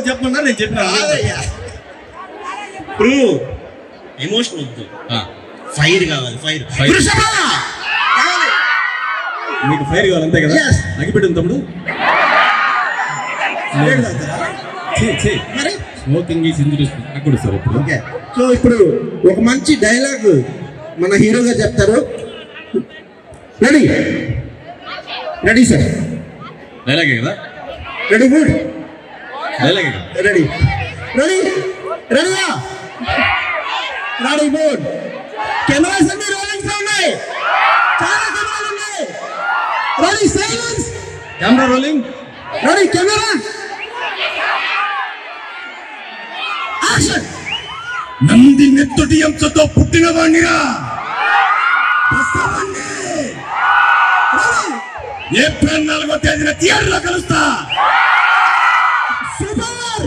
చెప్పమన్నా నేను చెప్పిన కాదయ్యా. ఇప్పుడు ఎమోషన్ వద్దు, ఫైర్ కావాలి. ఫైర్. మీకు ఫైర్ కావాలి అంతే కదా? Yes. అగిపెట్టింది తమ్ముడు. మరి స్మోకింగ్ ఈజ్ ఇంజూరియస్ అక్కడ సార్ ఇప్పుడు. ఓకే, సో ఇప్పుడు ఒక మంచి డైలాగ్ మన హీరోగా చెప్తారు. రెడీ? Ready sir? డైలాగే కదా? రెడీ? గుడ్. డైలాగే కదా? రెడీ? రెడీ? రెడీయా? రెడీ? గుడ్. కెమెరాస్ అన్ని రోలింగ్స్ లో ఉన్నాయి, చాలా కెమెరాలు ఉన్నాయి. Ready? Silence. Camera rolling. Ready? Camera action. నంది నెత్తుటి ఎంతో పుట్టిన వాణ్ణిరా. ఏప్రిల్ 4వ తేదీన థియేటర్లో కలుస్తా. Super.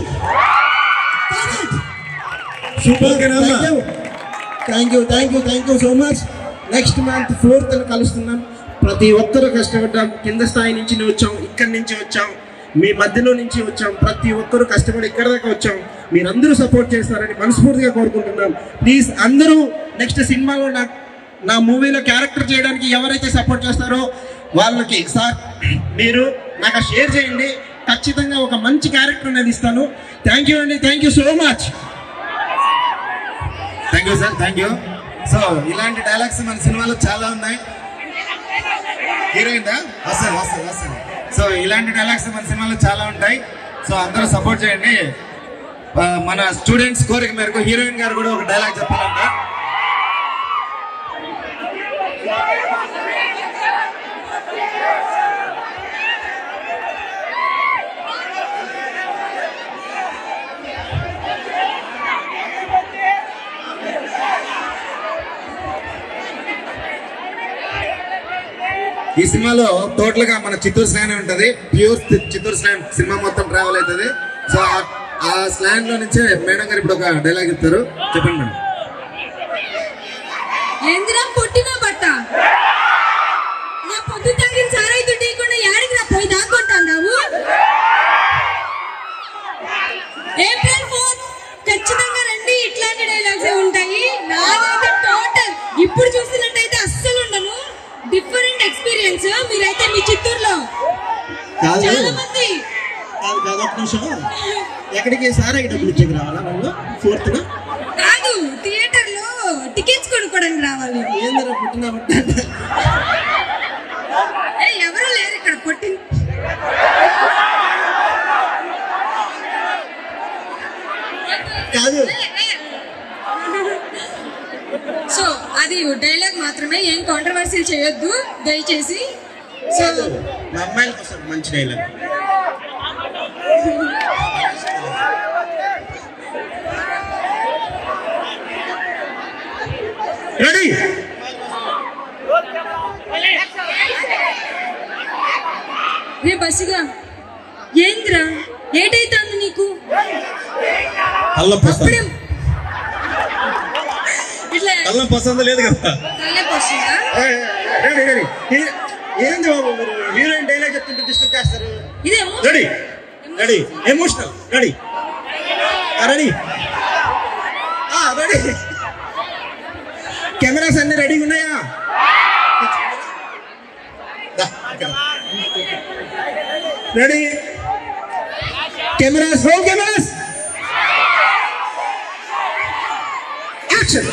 Thank you so much. Next month 4th కలుస్తున్నాం. ప్రతి ఒక్కరూ కష్టపడ్డాం, కింద స్థాయి నుంచి వచ్చాం, ఇక్కడి నుంచి వచ్చాం, మీ మధ్యలో నుంచి వచ్చాం. ప్రతి ఒక్కరూ కష్టపడి ఇక్కడ దాకా వచ్చాం. మీరందరూ సపోర్ట్ చేస్తారని మనస్ఫూర్తిగా కోరుకుంటున్నాం. ప్లీజ్ అందరూ నెక్స్ట్ సినిమాలో నా మూవీలో క్యారెక్టర్ చేయడానికి ఎవరైతే సపోర్ట్ చేస్తారో వాళ్ళకి సార్ మీరు నాకు షేర్ చేయండి. ఖచ్చితంగా ఒక మంచి క్యారెక్టర్ అనేది ఇస్తాను. థ్యాంక్ యూ అండి, thank you so much. Thank you sir, thank you. So ఇలాంటి డైలాగ్స్ మన సినిమాలో చాలా ఉన్నాయి. హీరోయిన్ వస్తుంది. సో ఇలాంటి డైలాగ్స్ మన సినిమాలో చాలా ఉంటాయి. సో అందరూ సపోర్ట్ చేయండి. మన స్టూడెంట్స్ కోరిక మేరకు హీరోయిన్ గారు కూడా ఒక డైలాగ్ చెప్పాలంట. ఈ సినిమాలో టోటల్ గా మన చిత్తూరు స్లాంగ్ ఉంటది, ప్యూర్ చిత్తూరు స్లాంగ్ సినిమా మొత్తం ట్రావెల్ అవుతుంది. సో ఆ స్లాంగ్ లో నుంచే మేడం గారు ఇప్పుడు ఒక డైలాగ్ చెప్తారు. చెప్పండి మేడం. ఏందిరా పుట్టిన బట్ట నా పొద్దు తాగిన సారైతు టీకుండా యాడికి నా పోయి దాక్కుంటావు. ఏప్రిల్ 4 ఖచ్చితంగా రండి. కాదు చాలా మంది కాదు కాదు ఒక్క నిమిషం. ఎక్కడికి సారాయి డబ్బులు ఇచ్చేకి రావాలా వాళ్ళు 4th కాదు, థియేటర్ లో టికెట్స్ కొనుక్కోడానికి రావాలి. ఏందరా పుట్టినా ఎవరు లేరు ఇక్కడ పొట్టి. కాదు సో అది డైలాగ్ మాత్రమే, ఏం కాంట్రవర్సీ చేయొద్దు దయచేసి. సో మా అమ్మాయిల కోసం మంచి డైలాగ్. రెడీ రే బస్సుగా ఏంద్రా ఏటైతుంది నీకు? అల్లం అప్పుడే ఇట్లా అల్లం పసంద లేదు కదా. తలనొప్పి వస్తుందా? Ready ready. ఏంది బాబు మీరు హీరోయిన్ డైలాగ్ చెప్తుంటే డిస్టర్బ్ చేస్తారు. ఇదేమో ready ready emotional ready ready ready. Cameras అన్ని రెడీగా ఉన్నాయా? Ready cameras roll cameras action.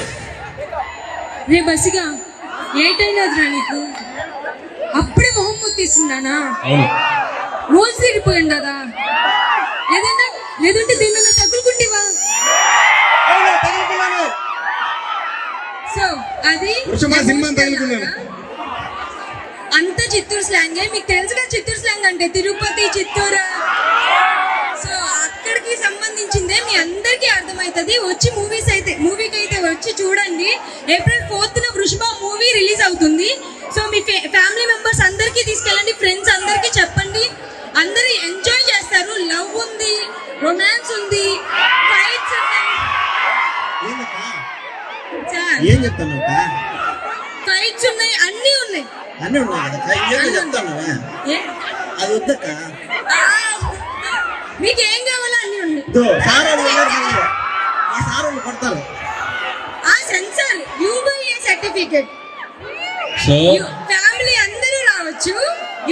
రే బస్సుగా ఏటైనదిరా నీకు? అప్పుడే మొహం ముత్తేసిందానా? అవును. రోజు తిరిగిపోయింది కదా, లేదంటే దీన్ని తగులుకుంటేవా? సో అది వృషభ సినిమా తగులుకున్నాను. అంత చిత్తూరు స్లాంగే మీకు తెలుసుగా. చిత్తూరు స్లాంగ్ అంటే తిరుపతి, చిత్తూరు. సో అక్కడికి సంబంధించిందే మీ అందరికీ అర్థమవుతుంది. వచ్చి మూవీకి అయితే వచ్చి చూడండి. April 4th వృషభ మూవీ రిలీజ్ అవుతుంది. సో మీ ఫ్యామిలీ మెంబర్స్ అందరికీ తీసుకెళ్ళండి, ఫ్రెండ్స్ అందరికీ చెప్పండి. అందరూ ఎంజాయ్ చేస్తారు. లవ్ ఉంది, రొమాన్స్ ఉంది, ఫైట్స్ ఉన్నాయి. సార్ ఏం చెప్తాను ఫైట్స్ ఉన్నాయి, అన్నీ ఉన్నాయి. అన్నీ ఉన్నాయి కదా ఏం చెప్తాను ఏ? అది వద్దక్క. ఆ, మీకు ఏం కావాలో అన్నీ ఉన్నాయి. సార్ మా సార్ వాళ్ళు కొడతారు. ఆ సెన్సార్ యూబీఏ సర్టిఫికెట్. సో ఫ్యామిలీ అందరూ రావచ్చు.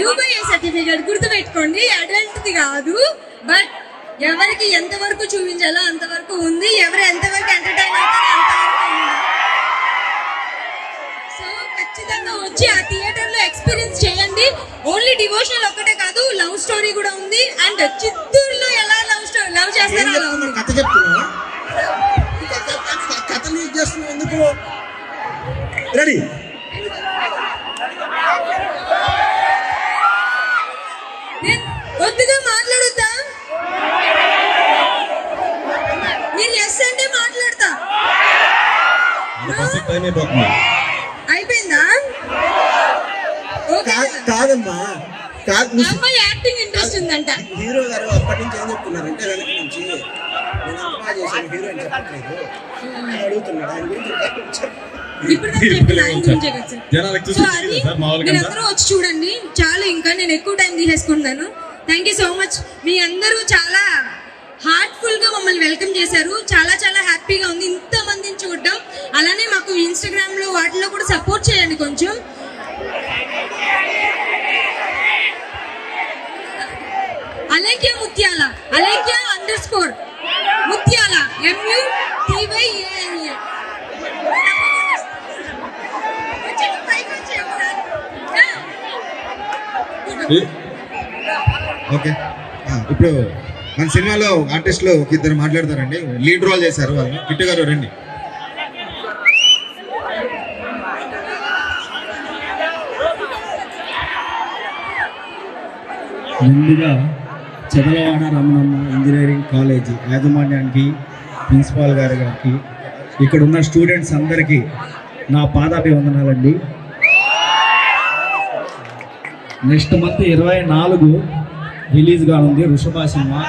యూబీఏ సర్టిఫికెట్ గుర్తుపెట్టుకోండి, అడల్ట్ది కాదు. బట్ ఎవరికి ఎంతవరకు చూపించాలో అంతవరకు ఉంది, ఎవరు ఎంతవరకు ఎంటర్టైన్ అవుతారో అంతవరకు ఉంది. సో ఖచ్చితంగా వచ్చి ఆ థియేటర్ లో ఎక్స్పీరియన్స్ చేయండి. ఓన్లీ డివోషనల్ ఒక్కటే కాదు, లవ్ స్టోరీ కూడా ఉంది. అండ్ చిత్తూరులో ఎలా లవ్ చేస్తారో అలా ఉంది. కథ చెప్తున్నా కథలు యూజ్ చేస్తున్నావు ఎందుకు? రెడీ నేను కొద్దిగా మాట్లాడుతా, మీరు ఎస్ అంటే మాట్లాడతా. టైం అయిపోతుంది. అయిపోయిందా? ఓకే. కాదమ్మా కాదు. అమ్మాయి యాక్టింగ్ ఇంట్రెస్ట్ ఉందంట. హీరో గారు అప్పటి నుంచి ఏం చెప్తున్నారంటే వెనక నుంచి నేను అంత బాగా చేశాను హీరోయిన్ చెప్పట్లేదు అని అడుగుతున్నాడు. ఆయన గురించి ఇప్పుడు నేను చెప్పిన ఆయన గురించే కదా సార్. జనాలకు సో అది మీరందరూ వచ్చి చూడండి. చాలా ఇంకా నేను ఎక్కువ టైం తీసేసుకుంటాను. Thank you so much. మీ అందరూ చాలా హార్ట్ఫుల్ గా మమ్మల్ని వెల్కమ్ చేశారు. చాలా చాలా హ్యాపీగా ఉంది ఇంతమందిని చూడడం. అలానే మాకు ఇన్స్టాగ్రామ్ లో వాటిలో కూడా సపోర్ట్ చేయండి కొంచెం. అలేఖ్య ముత్యాల, అలేఖ్య _ ముత్యాల MUTYALA. ఓకే ఇప్పుడు మన సినిమాలో ఆర్టిస్టులు ఒక ఇద్దరు మాట్లాడతారండి. లీడ్ రోల్ చేశారు వాళ్ళు. కిట్టు గారు రండి. ముందుగా చదలవాడ రమణమ్మ ఇంజనీరింగ్ కాలేజీ యాజమాన్యానికి, ప్రిన్సిపాల్ గారికి, ఇక్కడ ఉన్న స్టూడెంట్స్ అందరికీ నా పాదాభివందనాలండి. నెక్స్ట్ మంత్ 24 రిలీజ్గా ఉంది వృషభ సినిమా.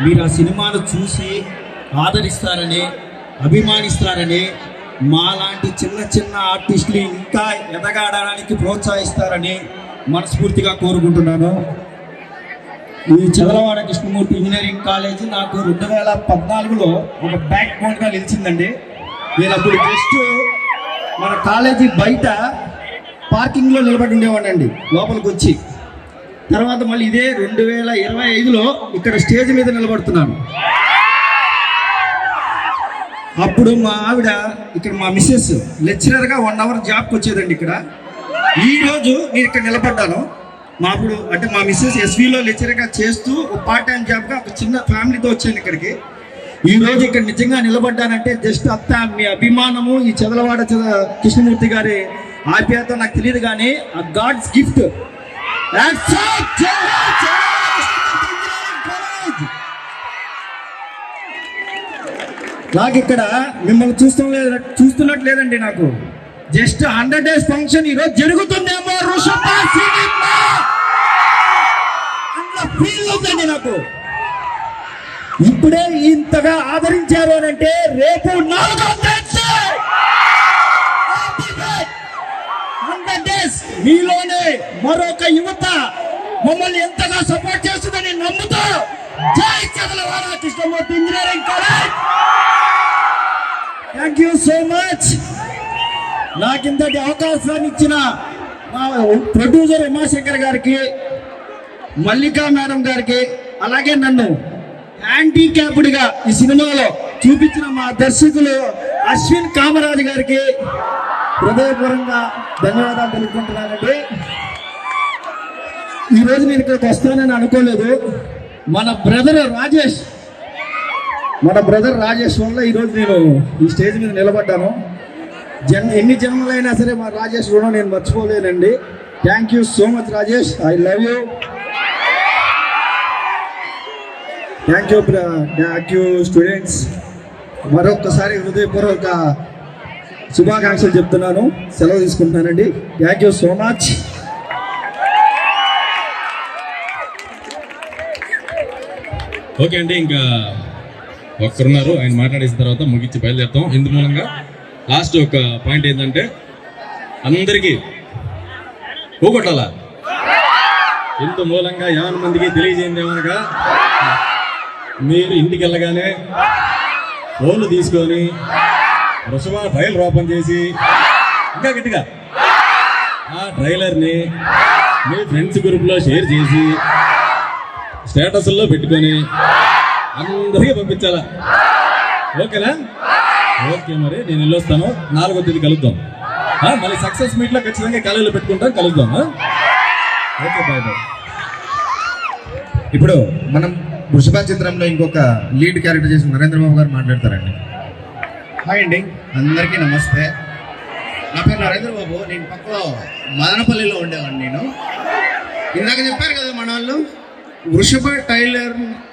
మీరు ఆ సినిమాను చూసి ఆదరిస్తారని, అభిమానిస్తారని, మాలాంటి చిన్న చిన్న ఆర్టిస్టులు ఇంకా ఎదగాడడానికి ప్రోత్సహిస్తారని మనస్ఫూర్తిగా కోరుకుంటున్నాను. ఈ చదలవాడ కృష్ణమూర్తి ఇంజనీరింగ్ కాలేజీ నాకు 2014లో ఒక బ్యాక్ బోన్గా నిలిచిందండి. నేను అప్పుడు జస్ట్ మన కాలేజీ బయట పార్కింగ్లో నిలబడి ఉండేవాడిని అండి. లోపలికి వచ్చి తర్వాత మళ్ళీ ఇదే 2025లో ఇక్కడ స్టేజ్ మీద నిలబడుతున్నాను. అప్పుడు మా ఆవిడ ఇక్కడ మా మిస్సెస్ లెక్చరర్గా 1 అవర్ జాబ్కి వచ్చేదండి ఇక్కడ. ఈరోజు నేను ఇక్కడ నిలబడ్డాను. మా అప్పుడు అంటే మా మిస్సెస్ ఎస్వీలో లెక్చరర్గా చేస్తూ ఒక పార్ట్ టైం జాబ్గా ఒక చిన్న ఫ్యామిలీతో వచ్చాను ఇక్కడికి. ఈ రోజు ఇక్కడ నిజంగా నిలబడ్డానంటే జస్ట్ అత్త మీ అభిమానము, ఈ చదలవాడ కృష్ణమూర్తి గారి ఆప్యాయత నాకు తెలియదు కానీ ఆ గాడ్స్ గిఫ్ట్. నాకు ఇక్కడ మిమ్మల్ని చూస్తున్నట్టు లేదండి. నాకు జస్ట్ 100 days ఫంక్షన్ ఈరోజు జరుగుతుందేమో ఋషభ సినిమా అన్న ఫీల్ ఉందండి నాకు. ఇప్పుడే ఇంతగా ఆదరించారు అని అంటే రేపు 4వ తేదీ 100 days మీలోనే మరొక యువత మమ్మల్ని ఎంతగా సపోర్ట్ చేస్తుందని నమ్ముతూ జై Chadalavada Krishnamurthy engineering college. Thank you so much. నాకు ఇంతటి అవకాశాన్ని ఇచ్చిన మా ప్రొడ్యూసర్ ఉమాశంకర్ గారికి, మల్లికా మేడం గారికి, అలాగే నన్ను హ్యాండిక్యాప్డ్గా ఈ సినిమాలో చూపించిన మా దర్శకులు అశ్విన్ కామరాజు గారికి హృదయపూర్వకంగా ధన్యవాదాలు తెలుపుకుంటున్నానండి. ఈరోజు నేను ఇక్కడికి వస్తానని అనుకోలేదు. మన బ్రదర్ రాజేష్ వల్ల ఈరోజు నేను ఈ స్టేజ్ మీద నిలబడ్డాను. ఎన్ని జన్మలైనా సరే మా రాజేష్ రుణం నేను మర్చిపోలేనండి. Thank you so much Rajesh, I love you. Thank you students. మరొకసారి హృదయపూర్వక శుభాకాంక్షలు చెప్తున్నాను. సెలవు తీసుకుంటున్నానండి. Thank you so much. Okay అండి, ఇంకా ఒక్కరున్నారు, ఆయన మాట్లాడేసిన తర్వాత ముగించి బయలుదేరుతాం. ఇందు మూలంగా లాస్ట్ ఒక పాయింట్ ఏంటంటే అందరికీ పోగొట్టాలా. ఇందు మూలంగా 50 మందికి తెలియజేయండి ఏమనగా, మీరు ఇంటికి వెళ్ళగానే ఫోన్లు తీసుకొని వృషభ ట్రైలర్ ఓపెన్ చేసి ఇంకా గట్టిగా ఆ ట్రైలర్ని మీ ఫ్రెండ్స్ గ్రూప్లో షేర్ చేసి స్టేటస్లో పెట్టుకొని అందరికీ పంపించాలా. ఓకేనా? ఓకే, మరి నేను వెళ్ళొస్తాను. 4వ తేదీ కలుద్దాం. మళ్ళీ సక్సెస్ మీట్లో ఖచ్చితంగా కాలేజీలో పెట్టుకుంటాం, కలుద్దాం. Okay, bye bye. ఇప్పుడు మనం వృషభ చిత్రంలో ఇంకొక లీడ్ క్యారెక్టర్ చేసిన నరేంద్రబాబు గారు మాట్లాడతారండి. హాయ్ అండి, అందరికీ నమస్తే. నా పేరు నరేంద్రబాబు. నేను పక్కలో మదనపల్లిలో ఉండేవాడిని. నేను ఇందాక చెప్పారు కదా మన వాళ్ళు, వృషభ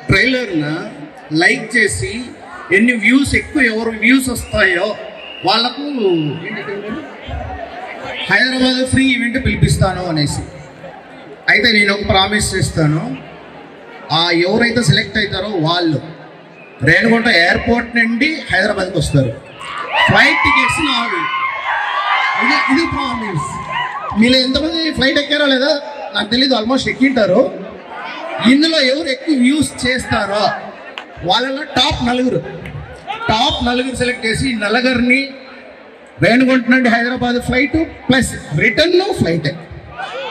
ట్రైలర్ను లైక్ చేసి ఎన్ని వ్యూస్ ఎక్కువ ఎవరు వ్యూస్ వస్తాయో వాళ్ళకు హైదరాబాద్ ఫ్రీ ఈవెంట్ పిలిపిస్తాను అనేసి. అయితే నేను ఒక ప్రామిస్ చేస్తాను, ఎవరైతే సెలెక్ట్ అవుతారో వాళ్ళు రేణుగుంట ఎయిర్పోర్ట్ నుండి హైదరాబాద్కి వస్తారు. ఫ్లైట్ టికెట్స్ నావి. ఇది ప్రామిస్. మీరు ఎంతమంది ఫ్లైట్ ఎక్కారో లేదా నాకు తెలీదు, ఆల్మోస్ట్ ఎక్కింటారు. ఇందులో ఎవరు ఎక్కువ వ్యూస్ చేస్తారో వాళ్ళలో టాప్ నలుగురు సెలెక్ట్ చేసి నలుగురిని రేణుగుంట నుండి Hyderabad flight plus return flight,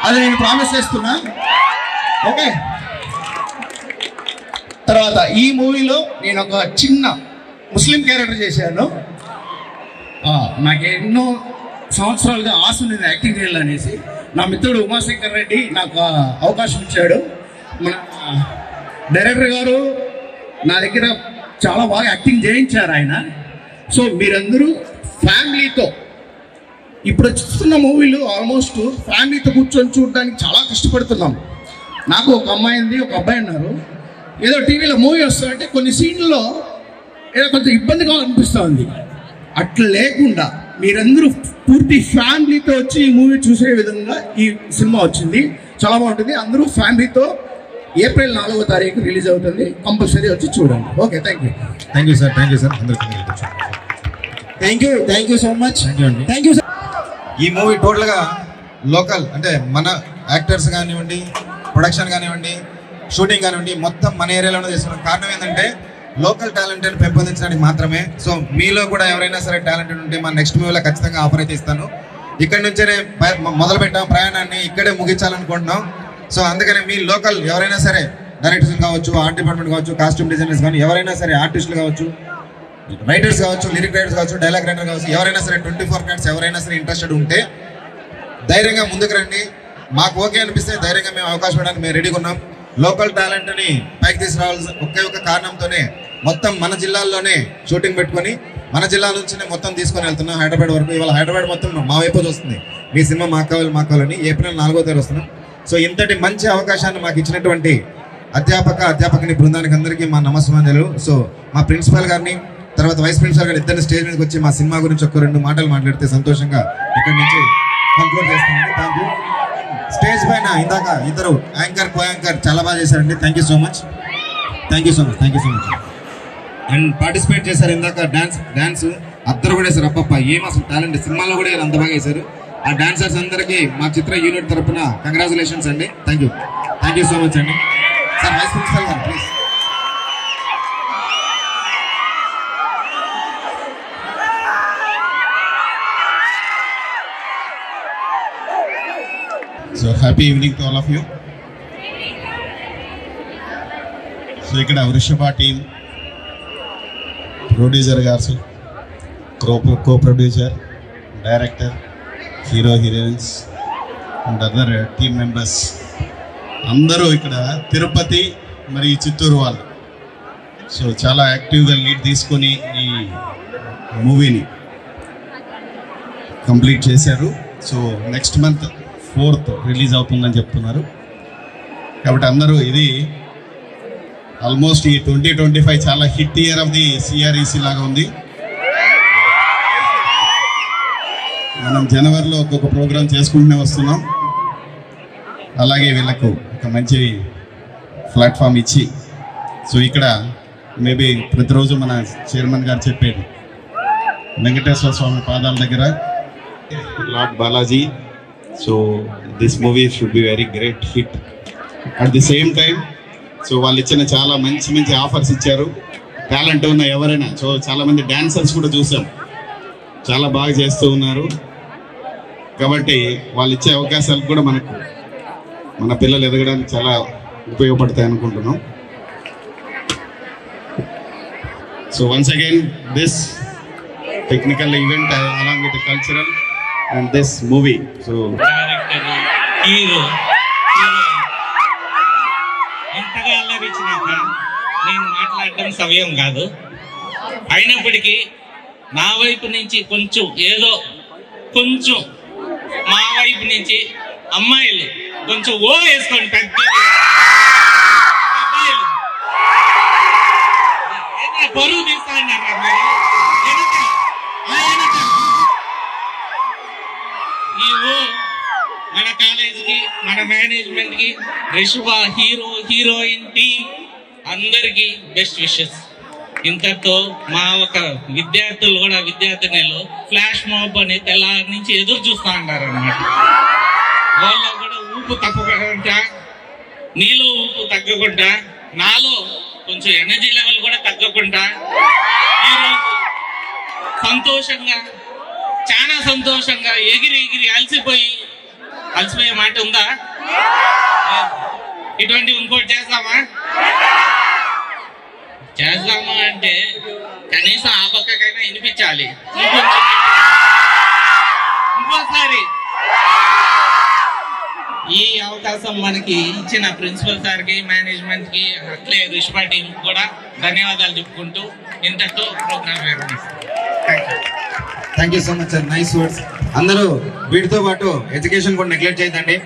అది నేను ప్రామిస్ చేస్తున్నా. ఓకే. తర్వాత ఈ మూవీలో నేను ఒక చిన్న ముస్లిం క్యారెక్టర్ చేశాను. నాకు ఎన్నో సంవత్సరాలుగా ఆశ ఉండేది యాక్టింగ్ చేయాలనేసి. నా మిత్రుడు ఉమాశంకర్ రెడ్డి నాకు అవకాశం ఇచ్చాడు. మన డైరెక్టర్ గారు నా దగ్గర చాలా బాగా యాక్టింగ్ చేయించారు ఆయన. సో మీరందరూ ఫ్యామిలీతో, ఇప్పుడు చూస్తున్న మూవీలు ఆల్మోస్ట్ ఫ్యామిలీతో కూర్చొని చూడడానికి చాలా కష్టపడుతున్నాం. నాకు ఒక అమ్మాయి ఉంది, ఒక అబ్బాయి ఉన్నారు. ఏదో టీవీలో మూవీ వస్తుందంటే కొన్ని సీన్లలో ఏదో కొంచెం ఇబ్బందిగా అనిపిస్తూ ఉంది. అట్లా లేకుండా మీరందరూ పూర్తి ఫ్యామిలీతో వచ్చి ఈ మూవీ చూసే విధంగా ఈ సినిమా వచ్చింది. చాలా బాగుంటుంది. అందరూ ఫ్యామిలీతో ఏప్రిల్ 4వ తారీఖు రిలీజ్ అవుతుంది. కంపల్సరీ వచ్చి చూడండి. Okay, thank you sir. అందరికీ thank you so much. Thank you sir. ఈ మూవీ టోటల్గా లోకల్, అంటే మన యాక్టర్స్ కానివ్వండి, ప్రొడక్షన్ కానివ్వండి, షూటింగ్ కానివ్వండి, మొత్తం మన ఏరియాలోనే చేస్తున్నాం. కారణం ఏంటంటే లోకల్ టాలెంట్ని పెంపొందించడానికి మాత్రమే. సో మీలో కూడా ఎవరైనా సరే టాలెంటెడ్ ఉంటే మన నెక్స్ట్ మూవీలో ఖచ్చితంగా ఆఫర్ అయితే ఇస్తాను. ఇక్కడి నుంచే మొదలు పెట్టాం ప్రయాణాన్ని, ఇక్కడే ముగించాలనుకుంటున్నాం. సో అందుకని మీ లోకల్ ఎవరైనా సరే డైరెక్టర్స్ కావచ్చు, ఆర్ట్ డిపార్ట్మెంట్ కావచ్చు, కాస్ట్యూమ్ డిజైనర్స్ కానీ ఎవరైనా సరే, ఆర్టిస్టులు కావచ్చు, రైటర్స్ కావచ్చు, లిరిక్ రైటర్స్ కావచ్చు, డైలాగ్ రైటర్ కావచ్చు, ఎవరైనా సరే 24 minutes ఎవరైనా సరే ఇంట్రెస్టెడ్ ఉంటే ధైర్యంగా ముందుకు రండి. మాకు ఓకే అనిపిస్తే ధైర్యంగా మేము అవకాశం ఇవ్వడానికి మేము రెడీగా ఉన్నాం. లోకల్ టాలెంట్ని పైకి తీసుకురావాల్సిన ఒకే ఒక కారణంతోనే మొత్తం మన జిల్లాల్లోనే షూటింగ్ పెట్టుకొని మన జిల్లా నుంచినే మొత్తం తీసుకొని వెళ్తున్నాం హైదరాబాద్ వరకు. ఇవాళ హైదరాబాద్ మొత్తం మా వైపు వస్తుంది, మీ సినిమా మాకు కావాలని ఏప్రిల్ 4వ తేదీ వస్తున్నాం. సో ఇంతటి మంచి అవకాశాన్ని మాకు ఇచ్చినటువంటి అధ్యాపకుని బృందానికి అందరికీ మా నమస్కారాలు. సో మా ప్రిన్సిపాల్ గారిని, తర్వాత వైస్ ప్రిన్సిపాల్ గారు ఇద్దరిని స్టేజ్ మీదకి వచ్చి మా సినిమా గురించి ఒక 2 మాటలు మాట్లాడితే సంతోషంగా ఇక్కడి నుంచి కంక్లూడ్ చేస్తామండి. Thank you. స్టేజ్ పైన ఇందాక ఇద్దరు యాంకర్, కో యాంకర్ చాలా బాగా చేశారండి. Thank you so much. And participate చేశారు ఇందాక డాన్స్ అందరూ కూడా వేశారు. అప్పప్ప ఏం అసలు టాలెంట్, సినిమాలో కూడా అంత బాగా వేశారు. ఆ డాన్సర్స్ అందరికీ మా చిత్ర యూనిట్ తరపున కంగ్రాచులేషన్స్ అండి. థ్యాంక్ యూ సో మచ్ అండి. సార్ వైస్ ప్రిన్సిపల్ గారు please. So happy evening to all of you. So ఇక్కడ వృషభ టీమ్, ప్రొడ్యూసర్ గారు, co producer, director, hero heroines and other team members అందరూ ఇక్కడ తిరుపతి మరి చిత్తూరు వాళ్ళు. సో చాలా యాక్టివ్గా లీడ్ తీసుకొని ఈ మూవీని కంప్లీట్ చేశారు. So next month 4th release అవుతుందని చెప్తున్నారు. కాబట్టి అందరూ ఇది ఆల్మోస్ట్ ఈ 2025 చాలా హిట్ ఇయర్ ఆఫ్ ది సిఆర్ఈసి లాగా ఉంది. మనం జనవరిలో ఒక్కొక్క ప్రోగ్రామ్ చేసుకుంటూనే వస్తున్నాం. అలాగే వీళ్ళకు ఒక మంచి ప్లాట్ఫామ్ ఇచ్చి, సో ఇక్కడ మేబీ ప్రతిరోజు మన చైర్మన్ గారు చెప్పేది వెంకటేశ్వర స్వామి పాదాల దగ్గర lord Balaji. So this movie should be very great hit. At the same time so వాళ్ళు ఇచ్చిన చాలా మంచి ఆఫర్స్ ఇచ్చారు. టాలెంట్ ఉన్న ఎవరైనా, సో చాలామంది డాన్సర్స్ కూడా చూసాం, చాలా బాగా చేస్తూ ఉన్నారు. కాబట్టి వాళ్ళు ఇచ్చే అవకాశాలు కూడా మన పిల్లలు ఎదగడానికి చాలా ఉపయోగపడతాయి అనుకుంటున్నాం. So once again this technical event along with cultural and this movie. So hero ఇంతగా అల్లరించినాక నేను మాట్లాడటం సమయం కాదు. అయినప్పటికీ నా వైపు నుంచి కొంచెం మా వైపు నుంచి అమ్మాయిలు కొంచెం ఓ వేసుకోండి. పెద్ద అబ్బాయిలు బరువు తీస్తా అన్నారు మీరు. ఈ ఓ మన కాలేజీకి, మన మేనేజ్మెంట్కి, రిషభ హీరోయిన్ టీమ్ అందరికీ బెస్ట్ విషెస్. ఇంతతో మా ఒక విద్యార్థినులు ఫ్లాష్ మాబ్ అని తెల్లారి నుంచి ఎదురు చూస్తూ ఉంటారు అన్నమాట. వాళ్ళు కూడా ఊపు తగ్గకుండా, నీలో ఊపు తగ్గకుండా, నాలో కొంచెం ఎనర్జీ లెవెల్ కూడా తగ్గకుండా ఈరోజు చాలా సంతోషంగా ఎగిరి అలసిపోయే మాట ఉందా? ఇటువంటి ఇంకోటి చేద్దామా అంటే కనీసం ఆ పక్కకైనా వినిపించాలి. ఇంకోసారి ఈ అవకాశం మనకి ఇచ్చిన ప్రిన్సిపల్ సార్కి, మేనేజ్మెంట్కి, అట్లే రిషభ టీం కూడా ధన్యవాదాలు చెప్పుకుంటూ ఇంతతో program thank you so much sir. Nice words. అందరూ వీటితో పాటు ఎడ్యుకేషన్ కూడా నెగ్లెక్ట్ చేయదండి.